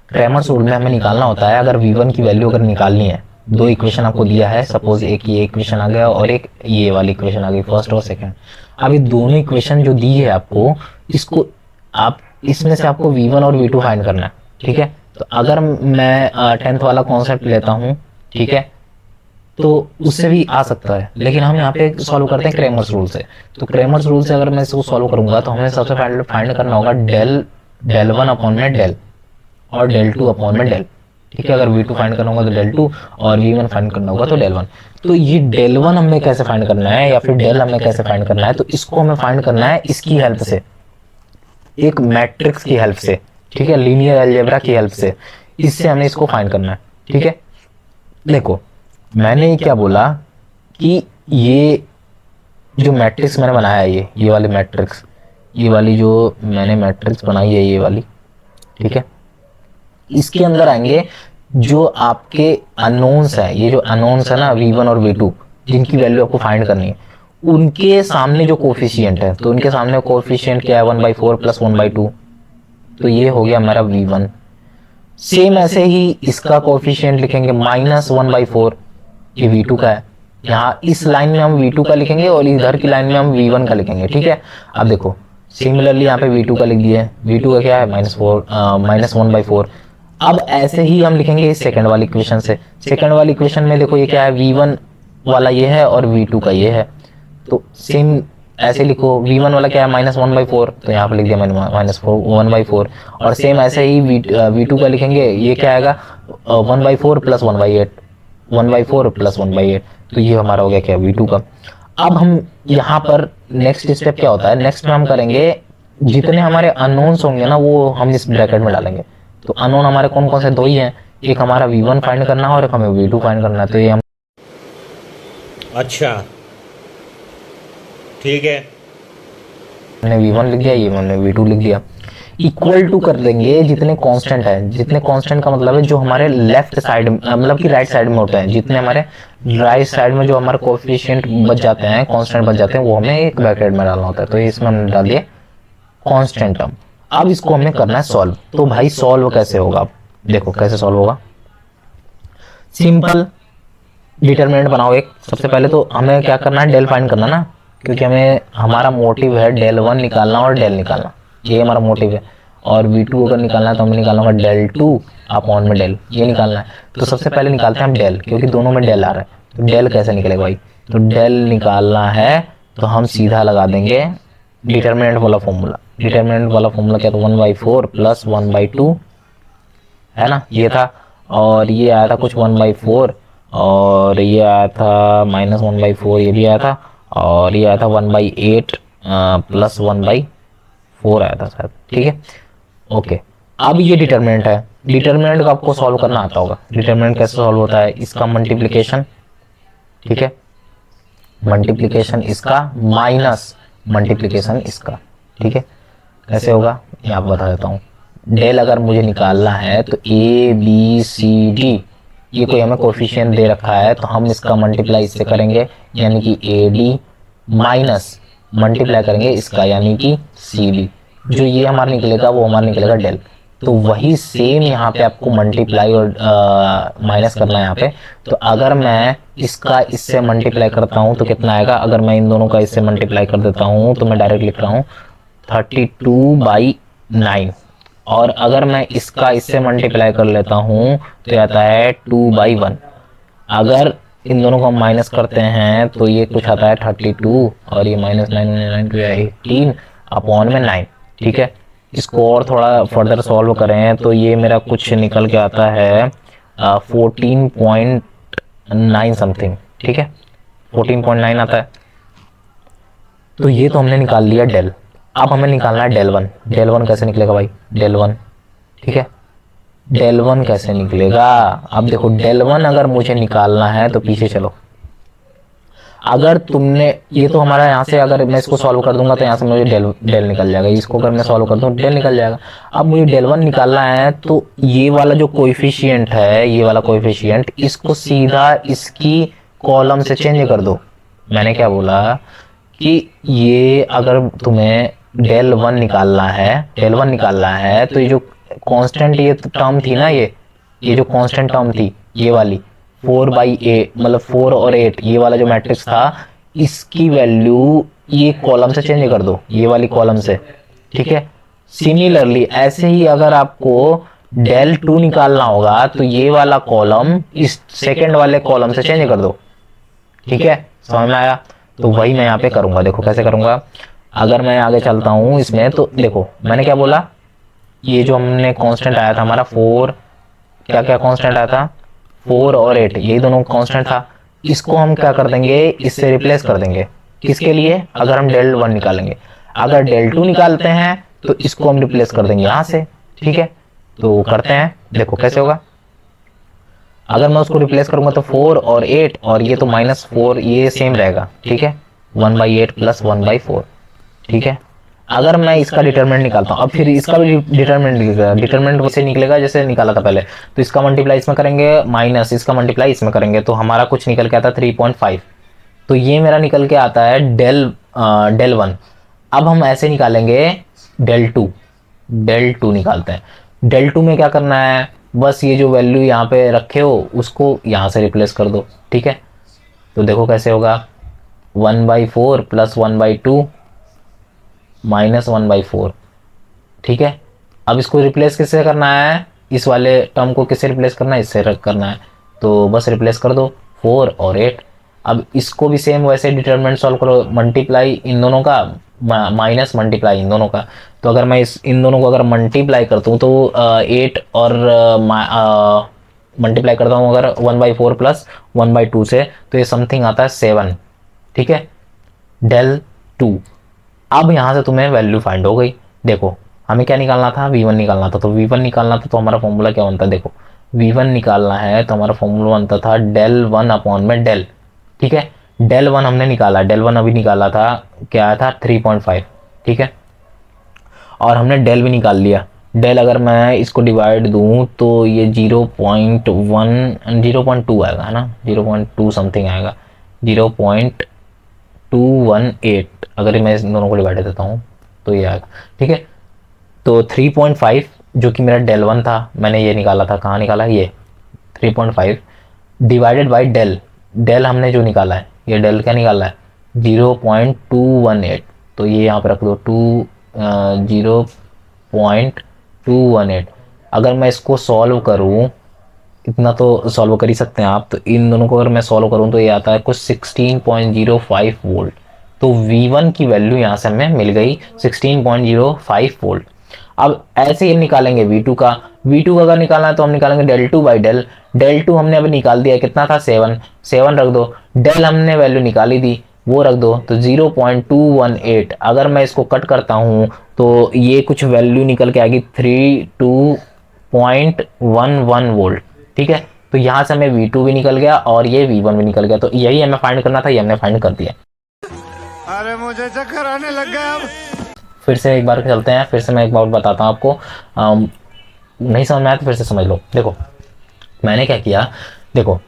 क्रैमर्स रूल में हमें निकालना होता है, अगर v1 की वैल्यू अगर निकालनी है, दो इक्वेशन आपको दिया है, सपोज एक ये इक्वेशन आ गया और एक ये वाली इक्वेशन आ गई, फर्स्ट और सेकंड। अब ये दोनों इक्वेशन जो दी है आपको, इसको आप इसमें से आपको v1 और v2 फाइंड करना है, ठीक है। तो अगर मैं 10th वाला कॉन्सेप्ट लेता हूँ, ठीक है, तो उससे भी आ सकता है, लेकिन हम यहाँ पे सॉल्व करते हैं क्रैमर्स रूल से। तो क्रैमर्स रूल से अगर मैं इसको सॉल्व करूंगा तो हमें सबसे पहले फाइंड करना होगा डेल 1 अपॉन में डेल और डेल 2 अपॉन में डेल, ठीक है। अगर v2 फाइंड करना होगा तो डेल 2 और v1 फाइंड करना होगा तो डेल 1। तो ये डेल 1 हमें कैसे फाइंड करना है या फिर डेल हमें कैसे फाइंड करना है? तो इसको हमें फाइंड करना है इसकी हेल्प से, एक मैट्रिक्स की हेल्प से, ठीक है, लीनियर अलजेब्रा की हेल्प से। इससे हमें इसको फाइंड करना है, ठीक है। देखो मैंने क्या बोला कि ये जो मैट्रिक्स मैंने बनाया है, ये वाली मैट्रिक्स, ये वाली जो मैंने मैट्रिक्स बनाई है, ये वाली, ठीक है, इसके अंदर आएंगे जो आपके अननोन्स है। ये जो अननोन्स है ना v1 और v2, जिनकी वैल्यू आपको फाइंड करनी है, उनके सामने जो कोफिशिएंट है, तो उनके सामने कोफिशिएंट क्या है? 1/4 प्लस 1/2, तो ये हो गया हमारा v1। सेम ऐसे ही इसका कोफिशिएंट लिखेंगे माइनस 1/4, ये v2 का है। यहाँ इस लाइन में हम v2 का लिखेंगे और इधर की लाइन में हम v1 का लिखेंगे, ठीक है। अब देखो सिमिलरली यहाँ पे v2 का लिख दिए, v2 का क्या है? माइनस 1/4। अब ऐसे ही हम लिखेंगे इस सेकंड वाली इक्वेशन से। सेकंड वाली इक्वेशन में देखो ये क्या है? v1 वाला ये है और v2 का ये है, तो सेम ऐसे लिखो v1 वाला क्या है -1/4, तो यहाँ पे लिख दिया मैंने -1/4। और सेम ऐसे ही v2 का लिखेंगे, ये क्या आएगा 1/4 + 1/8, 1/4 + 1/8। तो ये हमारा हो गया क्या v2 का। अब हम यहाँ पर नेक्स्ट स्टेप क्या होता है, नेक्स्ट में हम करेंगे जितने हमारे अननोन्स होंगे ना वो हम इस ब्रैकेट में डालेंगे। तो अननोन हमारे कौन कौन से, दो ही हैं, एक हमारा v1 फाइंड करना है और एक हमें v2 फाइंड करना है। तो ये अच्छा ठीक है, हमने v1 लिख दिया, ये हमने v2 लिख दिया। इक्वल टू कर देंगे जितने कांस्टेंट है, जितने कांस्टेंट का मतलब है जो हमारे लेफ्ट साइड मतलब कि राइट साइड में होते हैं, जितने हमारे राइट साइड में जो हमारे कोएफिशिएंट बच जाते हैं, कांस्टेंट बच जाते हैं, वो हमें एक ब्रैकेट में डालना होता है। तो इसमें हमने डाल दिया कांस्टेंट टर्म। अब इसको हमें करना है सॉल्व। तो भाई सॉल्व कैसे होगा, देखो कैसे सॉल्व होगा। सिंपल डिटरमिनेंट बनाओ एक। सबसे पहले तो हमें क्या करना है, डेल फाइंड करना ना, क्योंकि हमें हमारा मोटिव है del1 निकालना और डेल निकालना, ये हमारा मोटिव है। और v2 अगर निकालना है तो हमें निकालना होगा del2 अपॉन में डेल, ये निकालना है। तो सबसे पहले निकालते हैं हम डेल, क्योंकि दोनों में डेल आ रहा है। तो डेल कैसे निकलेगा भाई, तो डेल निकालना है तो हम सीधा लगा देंगे डिटरमिनेंट वाला फॉर्मूला। डिटरमिनेंट वाला फॉर्मूला क्या, तो 1/4 + 1/2 है ना, ये था। और ये आया था कुछ 1/4, और ये आया था -1/4, ये भी आया था। और ये आया था 1/8 + 1/4 आया था शायद, ठीक है ओके। अब ये डिटरमिनेंट है, डिटरमिनेंट का आपको सॉल्व करना आता होगा। डिटरमिनेंट कैसे सॉल्व होता है, इसका मल्टीप्लिकेशन, ठीक है, मल्टीप्लिकेशन इसका माइनस मल्टीप्लिकेशन इसका, ठीक है। कैसे होगा ये आप बता देता हूँ। डेल अगर मुझे निकालना है तो ए बी सी डी, ये कोई हमें कोफिशिएंट दे रखा है, तो हम इसका मल्टीप्लाई इससे करेंगे, यानी कि ए डी माइनस मल्टीप्लाई करेंगे इसका, यानी कि सी डी। जो ये हमारा निकलेगा वो हमारा निकलेगा डेल। तो वही सेम यहाँ पे आपको मल्टीप्लाई और माइनस करना है यहाँ पे। तो अगर मैं इसका इससे मल्टीप्लाई करता हूँ तो कितना आएगा, अगर मैं इन दोनों का इससे मल्टीप्लाई कर देता हूँ तो मैं डायरेक्ट लिख रहा हूँ 32/9। और अगर मैं इसका इससे मल्टीप्लाई कर लेता हूँ तो आता है 2/1। अगर इन दोनों को हम माइनस करते हैं तो ये कुछ आता है 32, और ये -9 18 अपॉन में 9, ठीक है। इसको और थोड़ा फर्दर सॉल्व करें तो ये मेरा कुछ निकल के आता है 14.9 समथिंग, ठीक है, 14.9 आता है। तो ये तो हमने निकाल लिया डेल। अब हमें निकालना है del1। del1 कैसे निकलेगा भाई, del1, ठीक है, del1 कैसे निकलेगा। अब देखो del1 अगर मुझे निकालना है तो पीछे चलो। अगर तुमने ये तो हमारा यहाँ से, अगर मैं इसको सॉल्व कर दूंगा तो यहाँ से मुझे डेल निकल जाएगा, इसको अगर मैं सॉल्व कर दूँ डेल निकल जाएगा। अब मुझे del1 निकालना है तो ये वाला जो कोएफिशिएंट है, ये वाला कोएफिशिएंट, इसको सीधा इसकी कॉलम से चेंज कर दो। मैंने क्या बोला कि ये अगर तुम्हें del1 निकालना है, del1 निकालना है तो ये जो कांस्टेंट ये टर्म थी ना, ये जो कांस्टेंट टर्म थी ये वाली 4/8, मतलब 4 और 8, ये वाला जो मैट्रिक्स था, इसकी वैल्यू ये कॉलम से चेंज कर दो, ये वाली कॉलम से, ठीक है। सिमिलरली ऐसे ही अगर आपको del2 निकालना होगा तो ये वाला कॉलम इस सेकेंड वाले कॉलम से चेंज कर दो, ठीक है, समझ में आया। तो वही मैं यहाँ पे करूंगा, देखो कैसे करूंगा। अगर मैं आगे चलता हूँ इसमें तो देखो मैंने क्या बोला, ये जो हमने कांस्टेंट आया था हमारा 4, क्या क्या कांस्टेंट आया था 4 और 8, यही दोनों कांस्टेंट था। इसको हम क्या कर देंगे, इससे रिप्लेस कर देंगे, किसके लिए, अगर हम del1 निकालेंगे। अगर del2 निकालते हैं तो इसको हम रिप्लेस कर देंगे यहाँ से, ठीक है। तो करते हैं, देखो कैसे होगा। अगर मैं उसको रिप्लेस करूंगा तो 4 और 8, और ये तो -4, ये सेम रहेगा, ठीक है, 1/8 + 1/4, ठीक है। अगर मैं इसका डिटरमिनेंट निकालता हूँ, अब फिर इसका भी डिटरमिनेंट निकलेगा। डिटरमिनेंट वैसे निकलेगा जैसे निकाला था पहले, तो इसका मल्टीप्लाई इसमें करेंगे माइनस इसका मल्टीप्लाई इसमें करेंगे, तो हमारा कुछ निकल के आता है 3.5। तो ये मेरा निकल के आता है del1। अब हम ऐसे निकालेंगे del2 निकालते हैं। del2 में क्या करना है, बस ये जो वैल्यू यहाँ पे रखे हो उसको यहाँ से रिप्लेस कर दो, ठीक है। तो देखो कैसे होगा, 1/4 + 1/2 -1/4, ठीक है। अब इसको रिप्लेस किससे करना है, इस वाले टर्म को किससे रिप्लेस करना है, इससे करना है। तो बस रिप्लेस कर दो 4 और 8। अब इसको भी सेम वैसे डिटरमिनेंट सॉल्व करो, मल्टीप्लाई इन दोनों का माइनस मल्टीप्लाई इन दोनों का। तो अगर मैं इन दोनों को अगर मल्टीप्लाई करता हूँ तो 8 और मल्टीप्लाई करता हूँ अगर 1/4 प्लस 1/2 से, तो ये समथिंग आता है 7। ठीक है, डेल 2। अब यहाँ से तुम्हें वैल्यू फाइंड हो गई। देखो हमें क्या निकालना था, V1 निकालना था। तो V1 निकालना था तो हमारा फॉर्मूला क्या बनता है, देखो V1 निकालना है तो हमारा फॉर्मूला बनता था डेल 1 अपॉन में डेल। ठीक है, डेल 1 हमने निकाला, डेल 1 अभी निकाला था, क्या आया था 3.5। ठीक है, और हमने डेल भी निकाल लिया। डेल अगर मैं इसको डिवाइड दूं तो ये 0.2 आएगा, है ना, 0.2 समथिंग आएगा, 0.218। अगर मैं इन दोनों को डिवाइड देता हूँ तो ये आएगा। ठीक है, तो 3.5 जो कि मेरा डेल 1 था, मैंने ये निकाला था, कहाँ निकाला, ये 3.5 डिवाइडेड बाई डेल। डेल हमने जो निकाला है, ये डेल क्या निकाला है 0.218। तो ये यहाँ पे रख दो 0.218। अगर मैं इसको सॉल्व करूँ, इतना तो सॉल्व कर ही सकते हैं आप, तो इन दोनों को अगर मैं सॉल्व करूँ तो ये आता है कुछ 16.05 वोल्ट। तो V1 की वैल्यू यहाँ से हमें मिल गई 16.05 वोल्ट। अब ऐसे ही निकालेंगे V2 का। V2 का अगर निकालना है तो हम निकालेंगे डेल 2 बाई डेल। डेल 2 हमने अभी निकाल दिया, कितना था 7 रख दो। डेल हमने वैल्यू निकाली थी, वो रख दो, तो 0.218। अगर मैं इसको कट करता हूँ तो ये कुछ वैल्यू निकल के आएगी 32.11 वोल्ट। ठीक है, तो यहाँ से हमें V2 भी निकल गया और ये V1 भी निकल गया। तो यही हमें फाइंड करना था, ये हमने फाइंड कर दिया। अरे मुझे चक्कर आने लग गया अब। फिर से एक बार चलते हैं, फिर से मैं एक बार बताता हूँ आपको, नहीं समझ में आया तो फिर से समझ लो। देखो मैंने क्या किया, देखो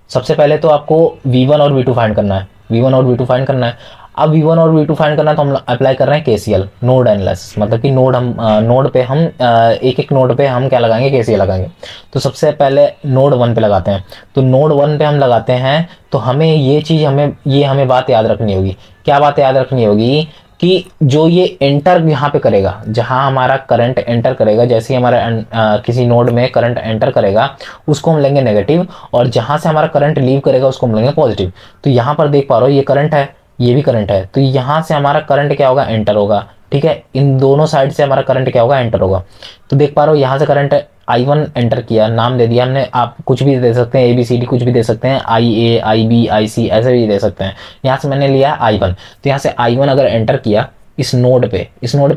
सबसे पहले तो आपको V1 और V2 फाइंड करना है, V1 और V2 फाइंड करना है। अब V1 और V2 फाइंड करना है तो हम अप्लाई कर रहे हैं KCL, नोड एनालिसिस, मतलब कि नोड पे हम एक एक नोड पे हम क्या लगाएंगे, KCL लगाएंगे। तो सबसे पहले नोड 1 पे लगाते हैं। तो नोड 1 पे हम लगाते हैं तो हमें ये चीज़ हमें बात याद रखनी होगी। क्या बात याद रखनी होगी कि जो ये एंटर यहाँ पे करेगा, जहाँ हमारा करंट एंटर करेगा, जैसे ही हमारा किसी नोड में करंट एंटर करेगा उसको हम लेंगे नेगेटिव, और जहाँ से हमारा करंट लीव करेगा उसको हम लेंगे पॉजिटिव। तो यहाँ पर देख पा रहे हो ये करंट है, ये भी करंट है, तो यहाँ से हमारा करंट क्या होगा, एंटर होगा। ठीक है, इन दोनों साइड से हमारा करंट क्या होगा, एंटर होगा। तो देख पा रहे हो यहाँ से करंट I1 एंटर किया, नाम दे दिया हमने, आप कुछ भी दे सकते हैं, ABCD कुछ भी दे सकते हैं, IA IB IC ऐसे भी दे सकते हैं। यहाँ से मैंने लिया I1, तो यहाँ से I1 अगर एंटर किया इस नोड पे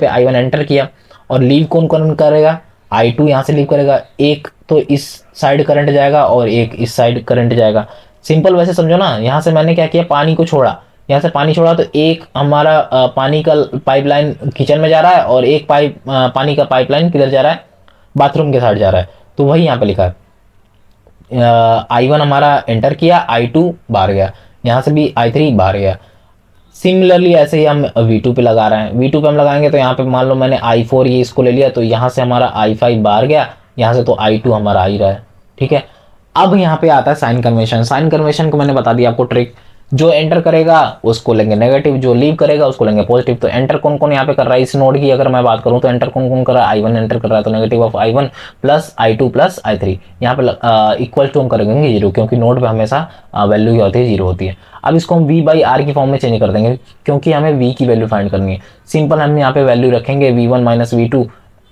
I1 एंटर किया, और लीव कौन कौन करेगा, I2 यहाँ से लीव करेगा, एक तो इस साइड करंट जाएगा और एक इस साइड करंट जाएगा। सिंपल वैसे समझो ना, यहाँ से मैंने क्या किया, पानी को छोड़ा, यहाँ से पानी छोड़ा तो एक हमारा पानी का पाइपलाइन किचन में जा रहा है, और एक पानी का पाइपलाइन किधर जा रहा है, बाथरूम के साइड जा रहा है। तो वही यहाँ पे लिखा है, I1 हमारा एंटर किया, I2 बाहर गया, यहाँ से भी I3 बाहर गया। सिमिलरली ऐसे ही हम V2 पे लगा रहे हैं। V2 पे हम लगाएंगे तो यहाँ पे मान लो मैंने I4 ये इसको ले लिया, तो यहाँ से हमारा I5 बाहर गया, यहाँ से तो I2 हमारा आ ही रहा है। ठीक है, अब यहाँ पे आता है साइन कन्वेंशन। साइन कन्वेंशन को मैंने बता दिया आपको ट्रिक, जो एंटर करेगा उसको लेंगे नेगेटिव, जो लीव करेगा उसको लेंगे पॉजिटिव। तो एंटर कौन कौन यहाँ पे कर रहा है, इस नोड की अगर मैं बात करूँ तो एंटर कौन कौन कर रहा है, I1 एंटर कर रहा है, तो negative of I1 plus I2 plus I3 यहाँ पे इक्वल टू हम करेंगे 0, क्योंकि नोड पे हमेशा वैल्यू क्या होती है, 0 होती है। अब इसको हम V/R की फॉर्म में चेंज कर देंगे, क्योंकि हमें V की वैल्यू फाइंड करनी है। सिंपल हम यहाँ पे वैल्यू रखेंगे V1 माइनस V2,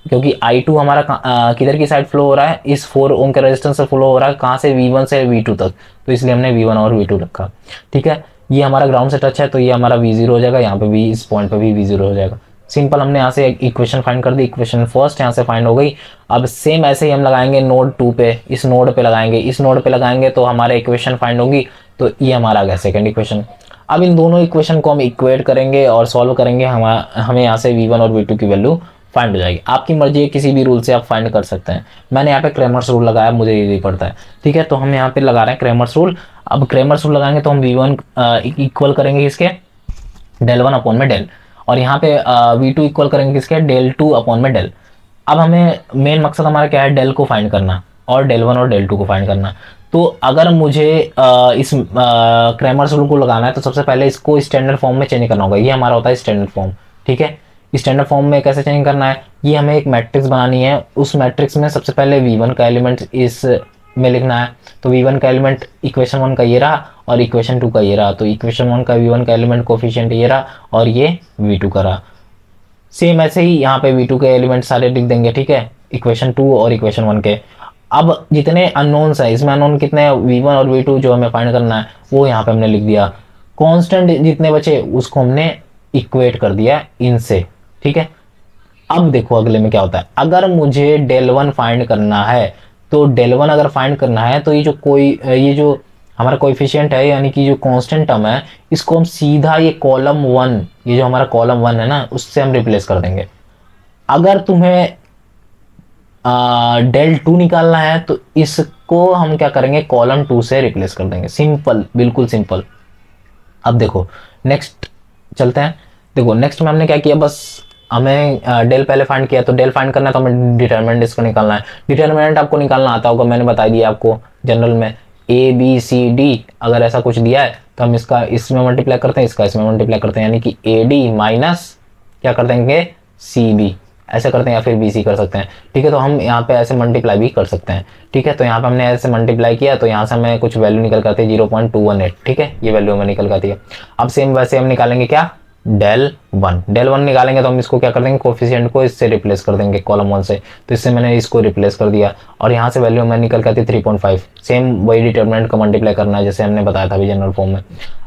क्योंकि I2 हमारा किधर की साइड फ्लो हो रहा है, इस 4 ओम के रेजिस्टेंस से फ्लो हो रहा है, कहाँ से, V1 से V2 तक, तो इसलिए हमने V1 और V2 रखा। ठीक है, ये हमारा ग्राउंड से टच है तो ये हमारा V0 हो जाएगा, यहाँ पे भी इस पॉइंट पे भी V0 हो जाएगा। सिंपल हमने यहाँ से इक्वेशन फाइंड कर दी, इक्वेशन फर्स्ट यहाँ से फाइंड हो गई। अब सेम ऐसे ही हम लगाएंगे नोड 2 पे, इस नोड पे लगाएंगे, इस नोड पे लगाएंगे तो हमारा इक्वेशन फाइंड होगी, तो ये हमारा आ गया सेकंड इक्वेशन। अब इन दोनों इक्वेशन को हम इक्वेट करेंगे और सॉल्व करेंगे, हमें यहाँ से V1 और V2 की वैल्यू फाइंड हो जाएगी। आपकी मर्जी है, किसी भी रूल से आप फाइंड कर सकते हैं। मैंने यहाँ पे क्रेमर्स रूल लगाया, मुझे इजी पड़ता है। ठीक है, तो हम यहाँ पे लगा रहे हैं क्रेमर्स रूल। अब क्रेमर्स रूल लगाएंगे तो हम V1 इक्वल करेंगे किसके, डेल 1 अपॉन में डेल, और यहाँ पे V2 इक्वल करेंगे किसके, डेल 2 अपॉन में डेल। अब हमें मेन मकसद हमारा क्या है, डेल को फाइंड करना और डेल 1 और डेल 2 को फाइंड करना। तो अगर मुझे इस क्रेमर्स रूल को लगाना है तो सबसे पहले इसको स्टैंडर्ड फॉर्म में चेंज करना होगा। ये हमारा होता है स्टैंडर्ड फॉर्म। ठीक है, स्टैंडर्ड फॉर्म में कैसे चेंज करना है, ये हमें एक मैट्रिक्स बनानी है। उस मैट्रिक्स में सबसे पहले V1 का एलिमेंट इस में लिखना है। तो V1 का एलिमेंट इक्वेशन 1 का ये रहा, और इक्वेशन 2 का ये रहा, तो इक्वेशन 1 का V1 का एलिमेंट कोफिशिएंट ये रहा और ये V2 का रहा। सेम ऐसे ही यहाँ पे V2 के एलिमेंट सारे लिख देंगे, ठीक है, इक्वेशन 2 और इक्वेशन 1 के। अब जितने अननोन्स है इसमें, अननोन कितने हैं, V1 और V2 जो हमें फाइंड करना है वो यहाँ पे हमने लिख दिया। कांस्टेंट जितने बचे उसको हमने इक्वेट कर दिया इनसे, ठीक है। अब देखो अगले में क्या होता है, अगर मुझे डेल वन फाइंड करना है तो डेल वन अगर फाइंड करना है तो ये जो हमारा कोएफिशिएंट है यानी कि जो कांस्टेंट टर्म है, इसको हम सीधा ये कॉलम वन, ये जो हमारा कॉलम वन है ना, उससे हम रिप्लेस कर देंगे। अगर तुम्हें डेल टू निकालना है तो इसको हम क्या करेंगे, कॉलम टू से रिप्लेस कर देंगे। सिंपल, बिल्कुल सिंपल। अब देखो नेक्स्ट चलते हैं। देखो नेक्स्ट में हमने क्या किया, बस हमें डेल पहले फाइंड किया, तो डेल फाइंड करना है तो हमें डिटरमिनेंट इसको निकालना है। डिटरमिनेंट आपको निकालना आता होगा, मैंने बता दिया आपको जनरल में, ए बी सी डी अगर ऐसा कुछ दिया है तो हम इसका इसमें मल्टीप्लाई करते हैं, इसका इसमें मल्टीप्लाई करते हैं, यानी कि ए डी माइनस क्या कर देंगे सी बी, ऐसे करते हैं, या फिर बी सी कर सकते हैं, ठीक है। तो हम यहाँ पे ऐसे मल्टीप्लाई भी कर सकते हैं, ठीक है। तो यहाँ पे हमने ऐसे मल्टीप्लाई किया तो यहाँ से हमें कुछ वैल्यू निकल कर आती है 0.218, ठीक है, ये वैल्यू हमें निकल कर आती है। अब सेम वैसे हम निकालेंगे क्या, डेल वन निकालेंगे, तो हम इसको क्या कर देंगे, कोफिशिएंट को इससे रिप्लेस कर देंगे कॉलम वन से, तो इससे मैंने इसको रिप्लेस कर दिया और यहाँ से वैल्यू हमें निकल कर आती है 3.5। सेम वही डिटरमिनेंट का मल्टीप्लाई करना है जैसे हमने बताया था अभी जनरल फॉर्म में।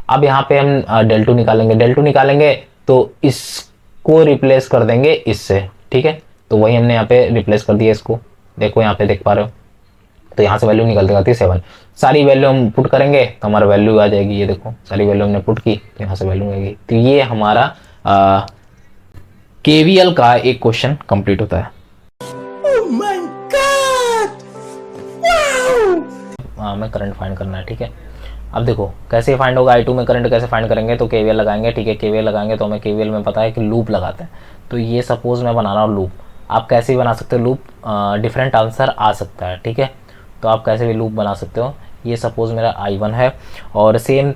अब यहाँ पे हम डेल टू निकालेंगे तो इसको रिप्लेस कर देंगे इससे, ठीक है। तो वही हमने यहाँ पे रिप्लेस कर दिया इसको, देखो यहाँ पे देख पा रहे हो, तो यहाँ से वैल्यू निकल के आती है 7। सारी वैल्यू हम पुट करेंगे तो हमारा वैल्यू आ जाएगी, ये देखो सारी वैल्यू हमने पुट की तो यहाँ से वैल्यू आएगी। तो ये हमारा केवीएल का एक क्वेश्चन कंप्लीट होता है। हमें करंट फाइंड करना है, ठीक है। अब देखो कैसे फाइंड होगा, I2 में करंट कैसे फाइंड करेंगे, तो केवीएल लगाएंगे, ठीक है। केवीएल लगाएंगे तो हमें केवीएल में पता है कि लूप लगाते हैं, तो ये सपोज मैं बना रहा हूँ लूप, आप कैसे भी बना सकते हो लूप, डिफरेंट आंसर आ सकता है, ठीक है। तो आप कैसे भी लूप बना सकते हो। ये सपोज मेरा I1 है और सेम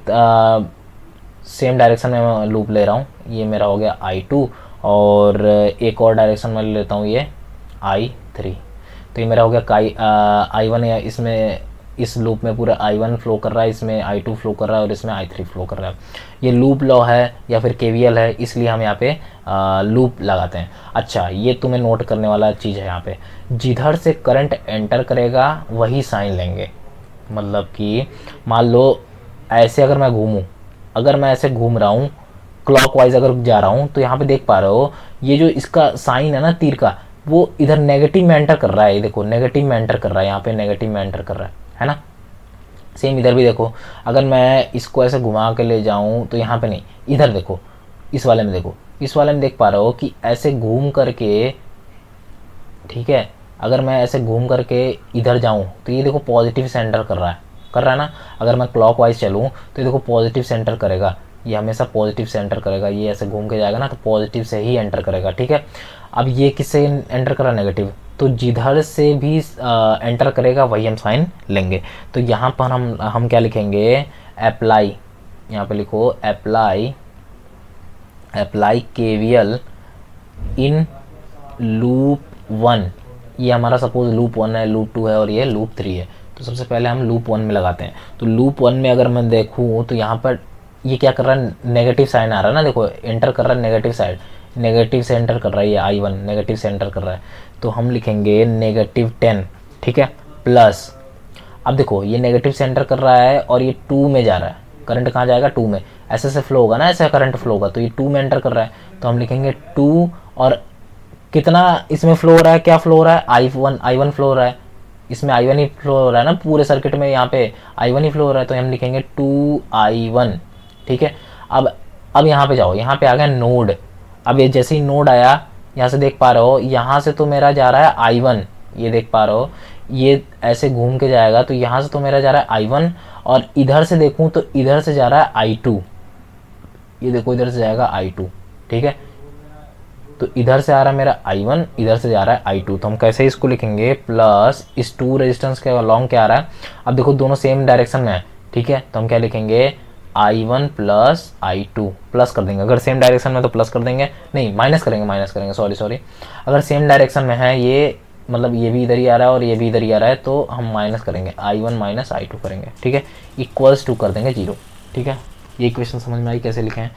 डायरेक्शन में मैं लूप ले रहा हूँ, ये मेरा हो गया I2 और एक और डायरेक्शन में ले लेता हूँ ये I3। तो ये मेरा हो गया I1 है, इसमें इस लूप में पूरा I1 फ्लो कर रहा है, इसमें I2 फ्लो कर रहा है और इसमें I3 फ्लो कर रहा है। ये लूप लॉ है या फिर KVL है, इसलिए हम यहाँ पे लूप लगाते हैं। अच्छा, ये तुम्हें नोट करने वाला चीज़ है, यहाँ पे जिधर से करंट एंटर करेगा वही साइन लेंगे। मतलब कि मान लो ऐसे अगर मैं घूमूँ, अगर मैं ऐसे घूम रहा हूँ क्लॉकवाइज अगर जा रहा हूँ, तो यहाँ पे देख पा रहे हो ये जो इसका साइन है ना तीर का, वो इधर नेगेटिव में एंटर कर रहा है। ये देखो नेगेटिव में एंटर कर रहा है, यहाँ पे नेगेटिव में एंटर कर रहा है ना। सेम इधर भी देखो, अगर मैं इसको ऐसे घुमा के ले जाऊं तो यहाँ पे नहीं, इधर देखो, इस वाले में देखो, इस वाले में देख पा रहे हो कि ऐसे घूम करके, ठीक है, अगर मैं ऐसे घूम करके इधर जाऊं तो ये देखो पॉजिटिव से एंटर कर रहा है ना। अगर मैं क्लॉकवाइज चलूँ तो ये देखो पॉजिटिव से एंटर करेगा, ये हमेशा पॉजिटिव से एंटर करेगा, ये ऐसे घूम के जाएगा ना तो पॉजिटिव से ही एंटर करेगा, ठीक है। अब ये किससे एंटर कर रहा है, नेगेटिव, तो जिधर से भी एंटर करेगा वही हम साइन लेंगे। तो यहाँ पर हम क्या लिखेंगे, अप्लाई, यहाँ पे लिखो अप्लाई केवीएल इन लूप 1। ये हमारा सपोज लूप 1 है, लूप 2 है और ये लूप 3 है। तो सबसे पहले हम लूप 1 में लगाते हैं। तो लूप 1 में अगर मैं देखूँ तो यहाँ पर ये क्या कर रहा है, नेगेटिव साइन आ रहा है ना, देखो एंटर कर रहा है नेगेटिव साइड, नेगेटिव से एंटर कर रहा है, ये I1 नेगेटिव से एंटर कर रहा है, तो हम लिखेंगे -10, ठीक है, प्लस। अब देखो ये नेगेटिव से एंटर कर रहा है और ये 2 में जा रहा है, करंट कहाँ जाएगा, 2 में, ऐसे से फ्लो होगा ना, ऐसे करंट फ्लो होगा, तो ये 2 में एंटर कर रहा है, तो हम लिखेंगे 2 और कितना इसमें फ्लो हो रहा है, क्या फ्लो हो रहा है, I1 फ्लो हो रहा है, इसमें I1 ही फ्लो हो रहा है ना, पूरे सर्किट में यहाँ पे I1 ही फ्लो हो रहा है, तो हम लिखेंगे 2I1, ठीक है। अब यहाँ पे जाओ, यहाँ पे आ गया नोड। अब ये जैसे ही नोड आया, यहाँ से देख पा रहे हो, यहाँ से तो मेरा जा रहा है I1, ये देख पा रहे हो, ये ऐसे घूम के जाएगा, तो यहाँ से तो मेरा जा रहा है I1 और इधर से देखूँ तो इधर से जा रहा है I2, ये देखो इधर से जाएगा I2, ठीक है। तो इधर से आ रहा है मेरा I1, इधर से जा रहा है I2, तो हम कैसे इसको लिखेंगे, प्लस इस 2 रेजिस्टेंस के अलॉन्ग क्या आ रहा है, अब देखो दोनों सेम डायरेक्शन में है, ठीक है, तो हम क्या लिखेंगे I1 प्लस I2, प्लस कर देंगे, अगर सेम डायरेक्शन में तो प्लस कर देंगे, नहीं माइनस करेंगे, सॉरी, अगर सेम डायरेक्शन में है ये मतलब ये भी इधर ही आ रहा है और ये भी इधर ही आ रहा है, तो हम माइनस करेंगे I1 माइनस I2 करेंगे, ठीक है, इक्वल्स टू कर देंगे 0, ठीक है। ये इक्वेशन समझ में आई कैसे लिखे हैं?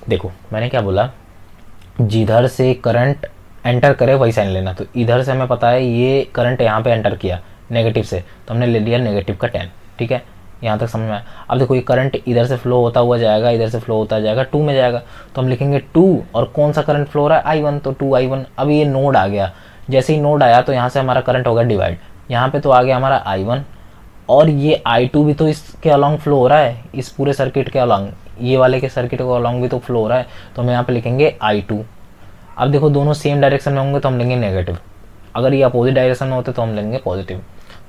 देखो मैंने क्या बोला, जिधर से करंट एंटर करे वही साइन लेना। तो इधर से हमें पता है ये करंट यहाँ पे एंटर किया नेगेटिव से, तो हमने ले लिया नेगेटिव का 10, ठीक है, यहाँ तक समझ में आया। अब देखो ये करंट इधर से फ्लो होता हुआ जाएगा, इधर से फ्लो होता जाएगा 2 में जाएगा, तो हम लिखेंगे 2, और कौन सा करंट फ्लो हो रहा है I1, तो 2I1। अब ये नोड आ गया, जैसे ही नोड आया तो यहाँ से हमारा करंट होगा डिवाइड, यहाँ पे तो आ गया हमारा I1, और ये I2 भी तो इसके अलॉन्ग फ्लो हो रहा है, इस पूरे सर्किट के अलॉन्ग, ये वाले के सर्किट के अलॉन्ग भी तो फ्लो हो रहा है, तो हम यहाँ पे लिखेंगे I2। अब देखो दोनों सेम डायरेक्शन में होंगे तो हम लेंगे नेगेटिव, अगर ये अपोजिट डायरेक्शन में होते तो हम लेंगे पॉजिटिव।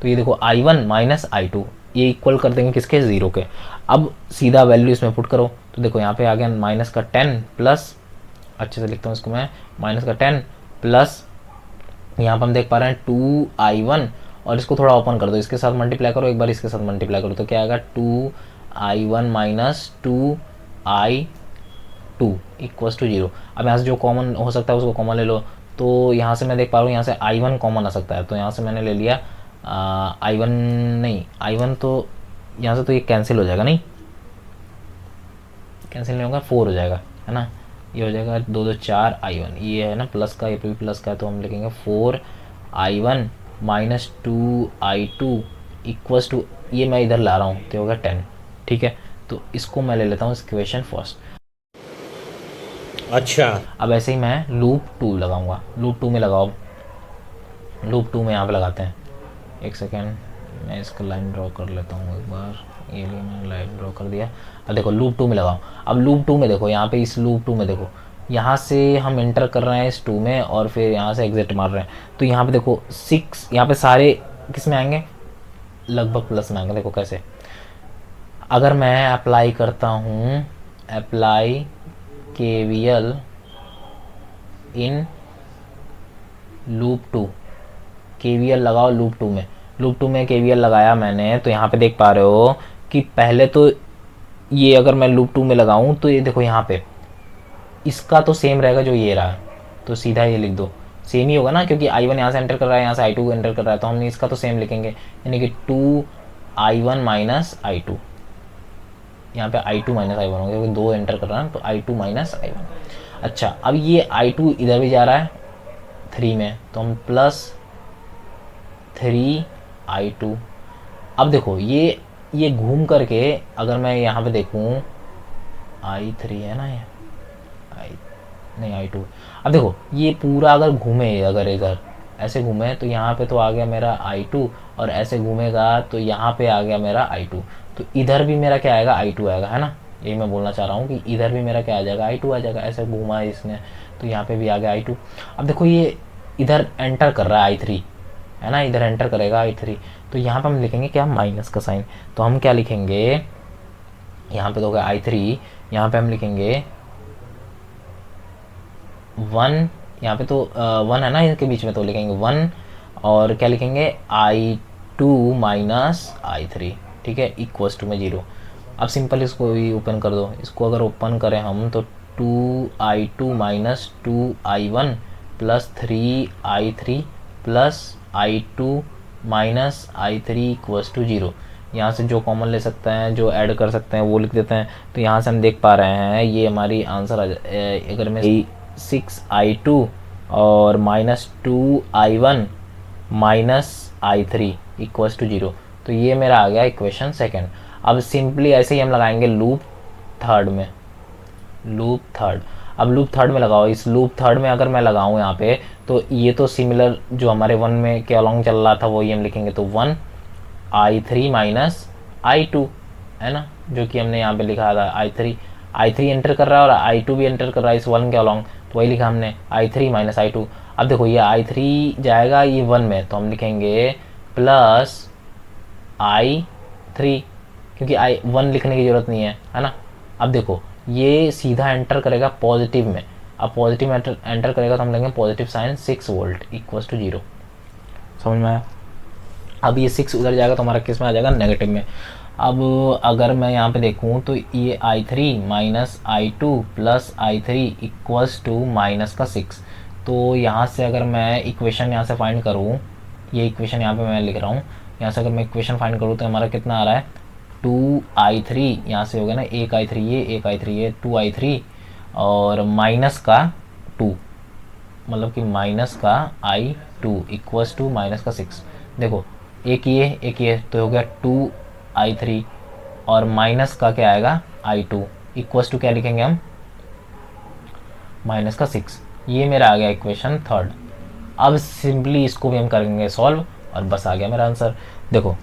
तो ये देखो I1 माइनस I2 ये इक्वल कर देंगे किसके, 0 के। अब सीधा वैल्यू इसमें पुट करो, तो देखो यहाँ पे आ गया माइनस का 10 प्लस, अच्छे से लिखता हूँ इसको मैं, माइनस का 10 प्लस यहाँ पर हम देख पा रहे हैं 2I1, और इसको थोड़ा ओपन कर दो, इसके साथ मल्टीप्लाई करो, एक बार इसके साथ मल्टीप्लाई करो, तो क्या आएगा 2I1 minus 2I2 equals to 0। अब यहाँ से जो कॉमन हो सकता है उसको कॉमन ले लो, तो यहाँ से मैं देख पा रहा हूँ यहाँ से I1 कॉमन आ सकता है, तो यहाँ से मैंने ले लिया I1, नहीं I1 तो यहाँ से तो ये कैंसिल हो जाएगा, नहीं कैंसिल नहीं होगा, 4 हो जाएगा, है ना, ये हो जाएगा 2 2 4 I1, ये है ना प्लस का, ये भी प्लस का है, तो हम लिखेंगे 4I1 minus 2I2 equals to, ये मैं इधर ला रहा हूँ तो होगा 10, ठीक है। तो इसको मैं ले लेता हूँ इक्वेशन फर्स्ट। अच्छा, अब ऐसे ही मैं लूप 2 लगाऊंगा, लूप 2 में लगाओ, लूप 2 में यहाँ पे लगाते हैं, एक सेकेंड मैं इसका लाइन ड्रॉ कर लेता हूँ एक बार, ये लिए मैंने लाइन ड्रॉ कर दिया। अब देखो लूप 2 में लगाओ, अब लूप 2 में देखो यहाँ पे इस लूप 2 में देखो, यहाँ से हम एंटर कर रहे हैं इस 2 में और फिर यहाँ से एग्जिट मार रहे हैं, तो यहाँ पे देखो 6, यहाँ पे सारे किस में आएंगे, लगभग प्लस में आएंगे। देखो कैसे, अगर मैं अप्लाई करता हूँ, apply KVL in loop 2, KVL लगाओ लूप 2 में, लूप 2 में KVL लगाया मैंने, तो यहाँ पे देख पा रहे हो कि पहले तो ये अगर मैं लूप 2 में लगाऊं तो ये देखो यहाँ पे इसका तो सेम रहेगा जो ये रहा, तो सीधा ये लिख दो, सेम ही होगा ना, क्योंकि I1 यहाँ से एंटर कर रहा है, यहाँ से I2 एंटर कर रहा है, तो हम इसका तो सेम लिखेंगे, यानी कि 2I1 माइनस I2, यहाँ पे I2 माइनस I1 होगा क्योंकि 2 एंटर कर रहा है, तो I2 माइनस I1। अच्छा, अब ये I2 इधर भी जा रहा है 3 में, तो हम प्लस 3I2। अब देखो ये घूम करके अगर मैं यहाँ पे देखूँ, I3 है ना, ये नहीं I2। अब देखो ये पूरा अगर घूमे, अगर इधर ऐसे घूमे तो यहाँ पे तो आ गया मेरा I2, और ऐसे घूमेगा तो यहाँ पे आ गया मेरा I2, तो इधर भी मेरा क्या आएगा, I2 आएगा, है ना, यही मैं बोलना चाह रहा हूँ कि इधर भी मेरा क्या आ जाएगा, I2 आ जाएगा। ऐसे घूमा है इसने तो यहाँ पे भी आ गया I2। अब देखो ये इधर एंटर कर रहा है I3, है ना, इधर एंटर करेगा I3, तो यहाँ पे हम लिखेंगे क्या, माइनस का साइन, तो हम क्या लिखेंगे, यहाँ पे तो होगा I3, यहाँ पे हम लिखेंगे 1, यहाँ पे तो 1 है ना इनके बीच में, तो लिखेंगे 1, और क्या लिखेंगे I2 माइनस I3, ठीक है, इक्वल्स टू में 0। अब सिंपल इसको भी ओपन कर दो, इसको अगर ओपन करें हम तो 2I2 minus 2I1 plus 3I3 plus I2 minus I3 equals to 0। यहाँ से जो कॉमन ले सकते हैं, जो ऐड कर सकते हैं वो लिख देते हैं, तो यहाँ से हम देख पा रहे हैं ये हमारी आंसर अगर मैं 6I2 और minus 2I1 minus I3 equals to 0, तो ये मेरा आ गया इक्वेशन सेकंड। अब सिंपली ऐसे ही हम लगाएंगे लूप थर्ड में, लूप थर्ड। अब लूप थर्ड में लगाओ, इस लूप थर्ड में अगर मैं लगाऊं यहाँ पे, तो ये तो सिमिलर जो हमारे 1 में के अलॉन्ग चल रहा था वो ही हम लिखेंगे, तो 1I3 माइनस I2, है ना, जो कि हमने यहाँ पे लिखा था I3 एंटर कर रहा है और I2 भी एंटर कर रहा है इस 1 के अलॉन्ग, तो वही लिखा हमने I3 माइनस I2। अब देखो ये I3 जाएगा ये 1 में, तो हम लिखेंगे प्लस I3, क्योंकि I1 लिखने की ज़रूरत नहीं है ना। अब देखो ये सीधा एंटर करेगा पॉजिटिव में, अब पॉजिटिव एंटर करेगा तो हम लेंगे positive sign 6 volt equals to 0। समझ में आया? अब ये 6 उधर जाएगा तो हमारा किस में आ जाएगा, नेगेटिव में। अब अगर मैं यहाँ पे देखूँ तो ये I3 minus I2 plus I3 equals to minus का 6, तो यहाँ से अगर मैं इक्वेशन यहाँ से फाइंड करूँ, ये इक्वेशन यहाँ पे मैं लिख रहा हूँ, यहाँ से अगर मैं इक्वेशन फाइंड करूँ तो हमारा कितना आ रहा है 2i3, यहाँ से हो गया ना 1i3 ये 1i3 ये 2i3 और माइनस का 2, मतलब कि माइनस का i2 इक्वल्स टू माइनस का 6। देखो एक ये तो हो गया 2i3 और माइनस का क्या आएगा i2 इक्वल्स टू क्या लिखेंगे हम माइनस का 6। ये मेरा आ गया इक्वेशन थर्ड। अब सिंपली इसको भी हम करेंगे सॉल्व और बस आ गया मेरा आंसर। देखो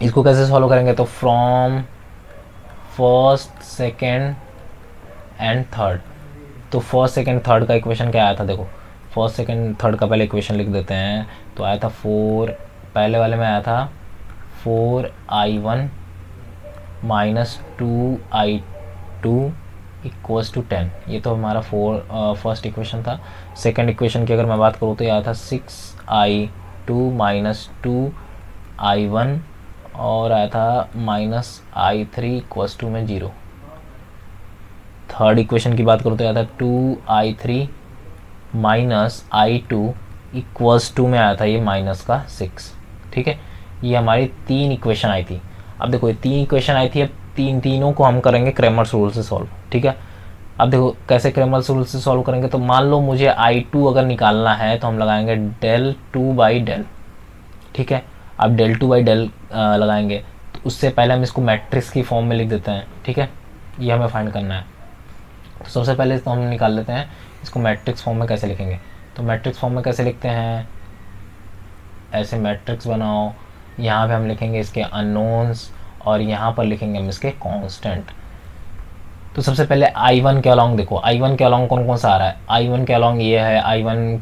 इसको कैसे सॉल्व करेंगे, तो from first second and third. तो फर्स्ट सेकेंड थर्ड का इक्वेशन क्या आया था, देखो फर्स्ट सेकेंड थर्ड का पहले इक्वेशन लिख देते हैं। तो आया था 4, पहले वाले में आया था 4i1 minus 2i2 equals to 10। ये तो हमारा फर्स्ट इक्वेशन था। सेकेंड इक्वेशन की अगर मैं बात करूँ तो यह था 6i2 माइनस 2i1 और आया था माइनस i3 इक्वल्स टू में 0। थर्ड इक्वेशन की बात करूँ तो आया था 2i3 minus i2 equals to में आया था ये माइनस का 6। ठीक है, ये हमारी 3 इक्वेशन आई थी। अब देखो ये 3 इक्वेशन आई थी, अब तीनों को हम करेंगे क्रैमर्स रूल से सॉल्व। ठीक है, अब देखो कैसे क्रैमर्स रूल से सॉल्व करेंगे, तो मान लो मुझे i2 अगर निकालना है तो हम लगाएंगे डेल 2 बाई डेल। ठीक है, अब डेल 2 बाई डेल लगाएंगे तो उससे पहले हम इसको मैट्रिक्स की फॉर्म में लिख देते हैं। ठीक है, ये हमें फाइंड करना है। तो सबसे पहले तो हम निकाल लेते हैं इसको मैट्रिक्स फॉर्म में कैसे लिखेंगे। तो मैट्रिक्स फॉर्म में कैसे लिखते हैं, ऐसे मैट्रिक्स बनाओ, यहाँ पे हम लिखेंगे इसके अननोन्स और यहाँ पर लिखेंगे हम इसके कांस्टेंट। तो सबसे पहले i1 के अलॉन्ग देखो, i1 के अलॉन्ग कौन कौन सा आ रहा है। i1 के अलॉन्ग ये है i1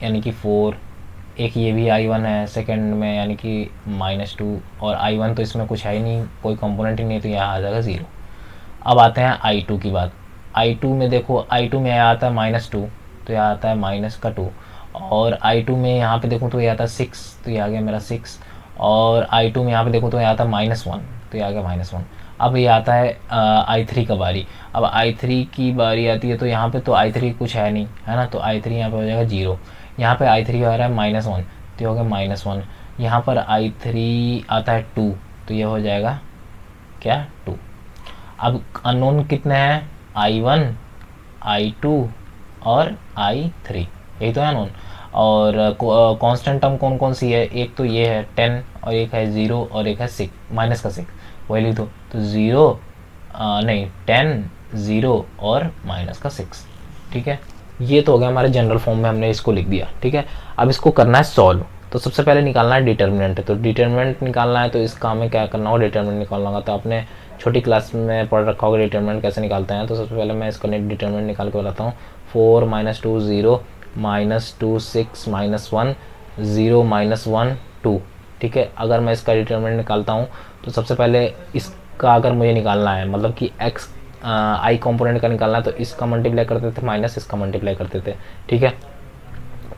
यानी कि 4, एक ये भी i1 है सेकंड में यानी कि -2 और i1 तो इसमें कुछ है ही नहीं, कोई कंपोनेंट ही नहीं, तो यहाँ आ जाएगा 0। अब आते हैं i2 की बात। i2 में देखो i2 में आता है -2 तो यह आता है माइनस का 2 और i2 में यहाँ पे देखूँ तो ये आता है 6 तो ये आ गया मेरा 6 और i2 में यहाँ पे देखो तो ये आता है -1 तो ये आ गया -1। अब ये आता है i3 का बारी। अब i3 की बारी आती है तो यहाँ पे तो i3 कुछ है नहीं है ना, तो i3 यहाँ पे हो जाएगा 0। यहाँ पे i3 आ रहा है -1 तो ये हो गया -1। यहाँ पर i3 आता है 2 तो ये हो जाएगा क्या 2। अब अननोन कितने हैं i1 i2 और i3, यही तो है अननोन। और कांस्टेंट टर्म कौन कौन सी है, एक तो ये है 10 और एक है 0 और एक है 6 माइनस का 6, वही लिख दो। तो 0 नहीं 10 0 और माइनस का 6। ठीक है, ये तो हो गया हमारे जनरल फॉर्म में हमने इसको लिख दिया। ठीक है, अब इसको करना है सॉल्व। तो सबसे पहले निकालना है डिटर्मिनेंट। तो डिटर्मिनेंट निकालना है तो इसका हमें क्या करना होगा, डिटर्मिनेंट निकालना होगा। तो आपने छोटी क्लास में पढ़ रखा होगा डिटर्मिनेंट कैसे निकालते हैं। तो सबसे पहले मैं इसका डिटर्मिनेंट निकाल के बताता हूँ। 4 - 2 0 -2 6 -1 0 -1 2। ठीक है, अगर मैं इसका डिटर्मिनेंट निकालता हूँ तो सबसे पहले इसका अगर मुझे निकालना है मतलब कि x i कंपोनेंट का निकालना है तो इसका मल्टीप्लाई करते थे माइनस इसका मल्टीप्लाई करते थे। ठीक है,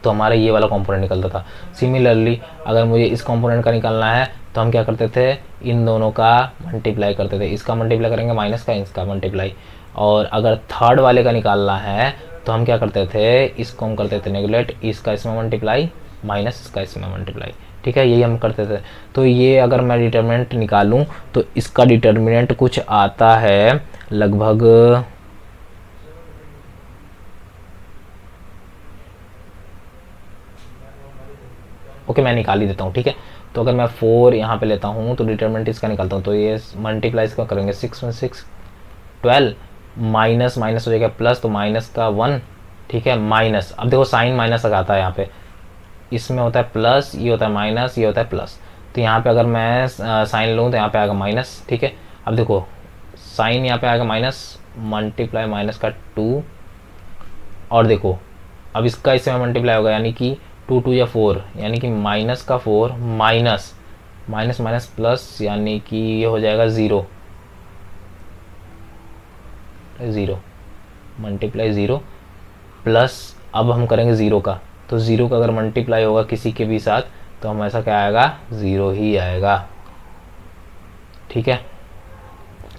तो हमारा ये वाला कंपोनेंट निकलता था। सिमिलरली अगर मुझे इस कंपोनेंट का निकालना है तो हम क्या करते थे, इन दोनों का मल्टीप्लाई करते थे। इसका मल्टीप्लाई करेंगे माइनस का, इसका मल्टीप्लाई। और अगर थर्ड वाले का निकालना है तो हम क्या करते थे, इसको हम करते थे नेगलेक्ट, इसका इसमें मल्टीप्लाई माइनस इसका इसमें मल्टीप्लाई। ठीक है, यही हम करते थे। तो ये अगर मैं डिटर्मिनेंट निकालूं तो इसका डिटर्मिनेंट कुछ आता है लगभग ओके मैं निकाल ही देता हूँ। ठीक है, तो अगर मैं 4 यहाँ पे लेता हूँ तो डिटर्मिनेंट इसका निकालता हूँ तो ये मल्टीप्लाई इसका करेंगे 6 में 6 12 माइनस माइनस हो जाएगा प्लस तो माइनस का 1। ठीक है, माइनस, अब देखो साइन माइनस आता है यहाँ पे, इसमें होता है प्लस, ये होता है माइनस, ये होता है प्लस। तो यहाँ पे अगर मैं साइन लूँ तो यहाँ पे आएगा माइनस। ठीक है, अब देखो साइन यहाँ पे आएगा माइनस मल्टीप्लाई माइनस का 2 और देखो अब इसका इसमें मल्टीप्लाई होगा यानी कि 2 2 या 4 यानी कि माइनस का 4 माइनस माइनस माइनस प्लस यानी कि ये हो जाएगा 0 0 मल्टीप्लाई 0 प्लस अब हम करेंगे 0 का, तो 0 का अगर मल्टीप्लाई होगा किसी के भी साथ तो हम ऐसा क्या आएगा 0 ही आएगा। ठीक है,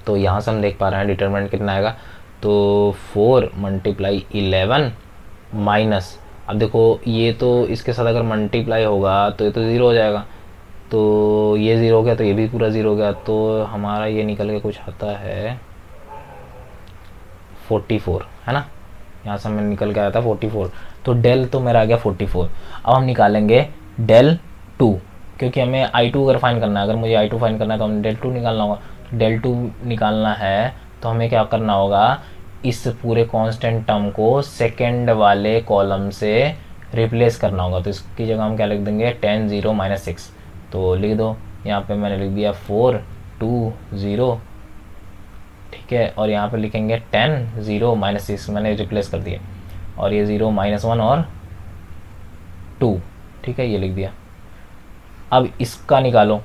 तो यहाँ से हम देख पा रहे हैं डिटरमिनेंट कितना आएगा, तो 4 × 11 माइनस, अब देखो ये तो इसके साथ अगर मल्टीप्लाई होगा तो ये तो ज़ीरो हो जाएगा, तो ये ज़ीरो हो गया तो ये भी पूरा ज़ीरो हो गया, तो हमारा ये निकल के कुछ आता है 44, है ना। यहाँ से हमें निकल के आया था 44, तो डेल तो मेरा आ गया 44। अब हम निकालेंगे डेल टू, क्योंकि हमें I2 अगर फाइन करना है, अगर मुझे I2 फाइन करना है तो हमें डेल टू निकालना होगा। डेल टू निकालना है तो हमें क्या करना होगा, इस पूरे कांस्टेंट टर्म को सेकंड वाले कॉलम से रिप्लेस करना होगा। तो इसकी जगह हम क्या लिख देंगे 10 0 -6, तो लिख दो यहाँ पे मैंने लिख दिया 4 2 0, ठीक है। और यहाँ पे लिखेंगे 10 0 -6, मैंने रिप्लेस कर दिया, और ये 0 -1 और 2, ठीक है, ये लिख दिया। अब इसका निकालो,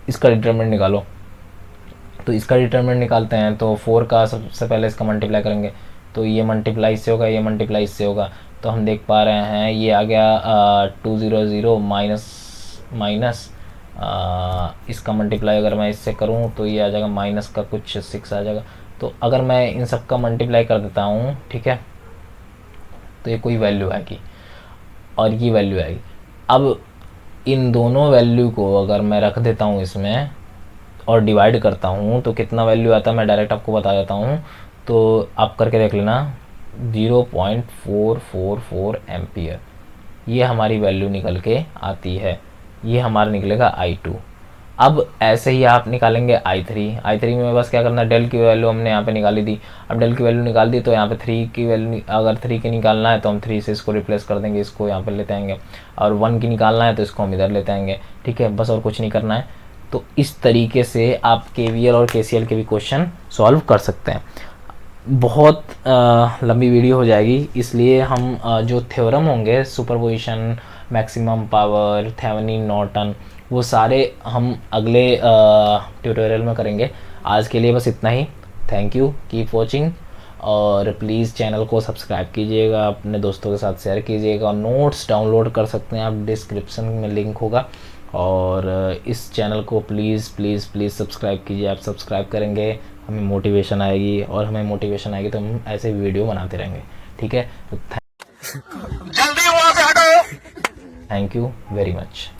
इसका डिटरमिनेंट निकालो। तो इसका डिटरमिनेंट निकालते हैं तो 4 का सबसे पहले इसका मल्टीप्लाई करेंगे, तो ये मल्टीप्लाई इससे होगा, ये मल्टीप्लाई इससे होगा, तो हम देख पा रहे हैं ये आ गया 2 0 0 माइनस इसका मल्टीप्लाई अगर मैं इससे करूं तो ये आ जाएगा माइनस का कुछ 6 आ जाएगा। तो अगर मैं इन सब का मल्टीप्लाई कर देता हूं, ठीक है, तो ये कोई वैल्यू आएगी और ये वैल्यू आएगी। अब इन दोनों वैल्यू को अगर मैं रख देता हूँ इसमें और डिवाइड करता हूँ तो कितना वैल्यू आता है मैं डायरेक्ट आपको बता देता हूँ, तो आप करके देख लेना 0.444 एम्पियर, ये हमारी वैल्यू निकल के आती है। ये हमारा निकलेगा I2। अब ऐसे ही आप निकालेंगे I3 में बस क्या करना, डेल की वैल्यू हमने यहाँ पे निकाली थी। अब डेल की वैल्यू निकाल दी तो यहाँ पे 3 की वैल्यू, अगर 3 की निकालना है तो हम 3 से इसको रिप्लेस कर देंगे, इसको यहाँ पे लेते आएंगे, और 1 की निकालना है तो इसको हम इधर लेते आएंगे, ठीक है, बस और कुछ नहीं करना है। तो इस तरीके से आप KVL और KCL के भी क्वेश्चन सॉल्व कर सकते हैं। बहुत लंबी वीडियो हो जाएगी, इसलिए हम जो थ्योरम होंगे superposition, maximum power, Thevenin, Norton, वो सारे हम अगले ट्यूटोरियल में करेंगे। आज के लिए बस इतना ही। थैंक यू, कीप वॉचिंग, और प्लीज़ चैनल को सब्सक्राइब कीजिएगा, अपने दोस्तों के साथ शेयर कीजिएगा। नोट्स डाउनलोड कर सकते हैं आप, डिस्क्रिप्शन में लिंक होगा। और इस चैनल को प्लीज़ प्लीज़ प्लीज़ सब्सक्राइब कीजिए। आप सब्सक्राइब करेंगे हमें मोटिवेशन आएगी, और हमें मोटिवेशन आएगी तो हम ऐसे वीडियो बनाते रहेंगे, ठीक है। तो जल्दी वहां से हटो। Thank you very much.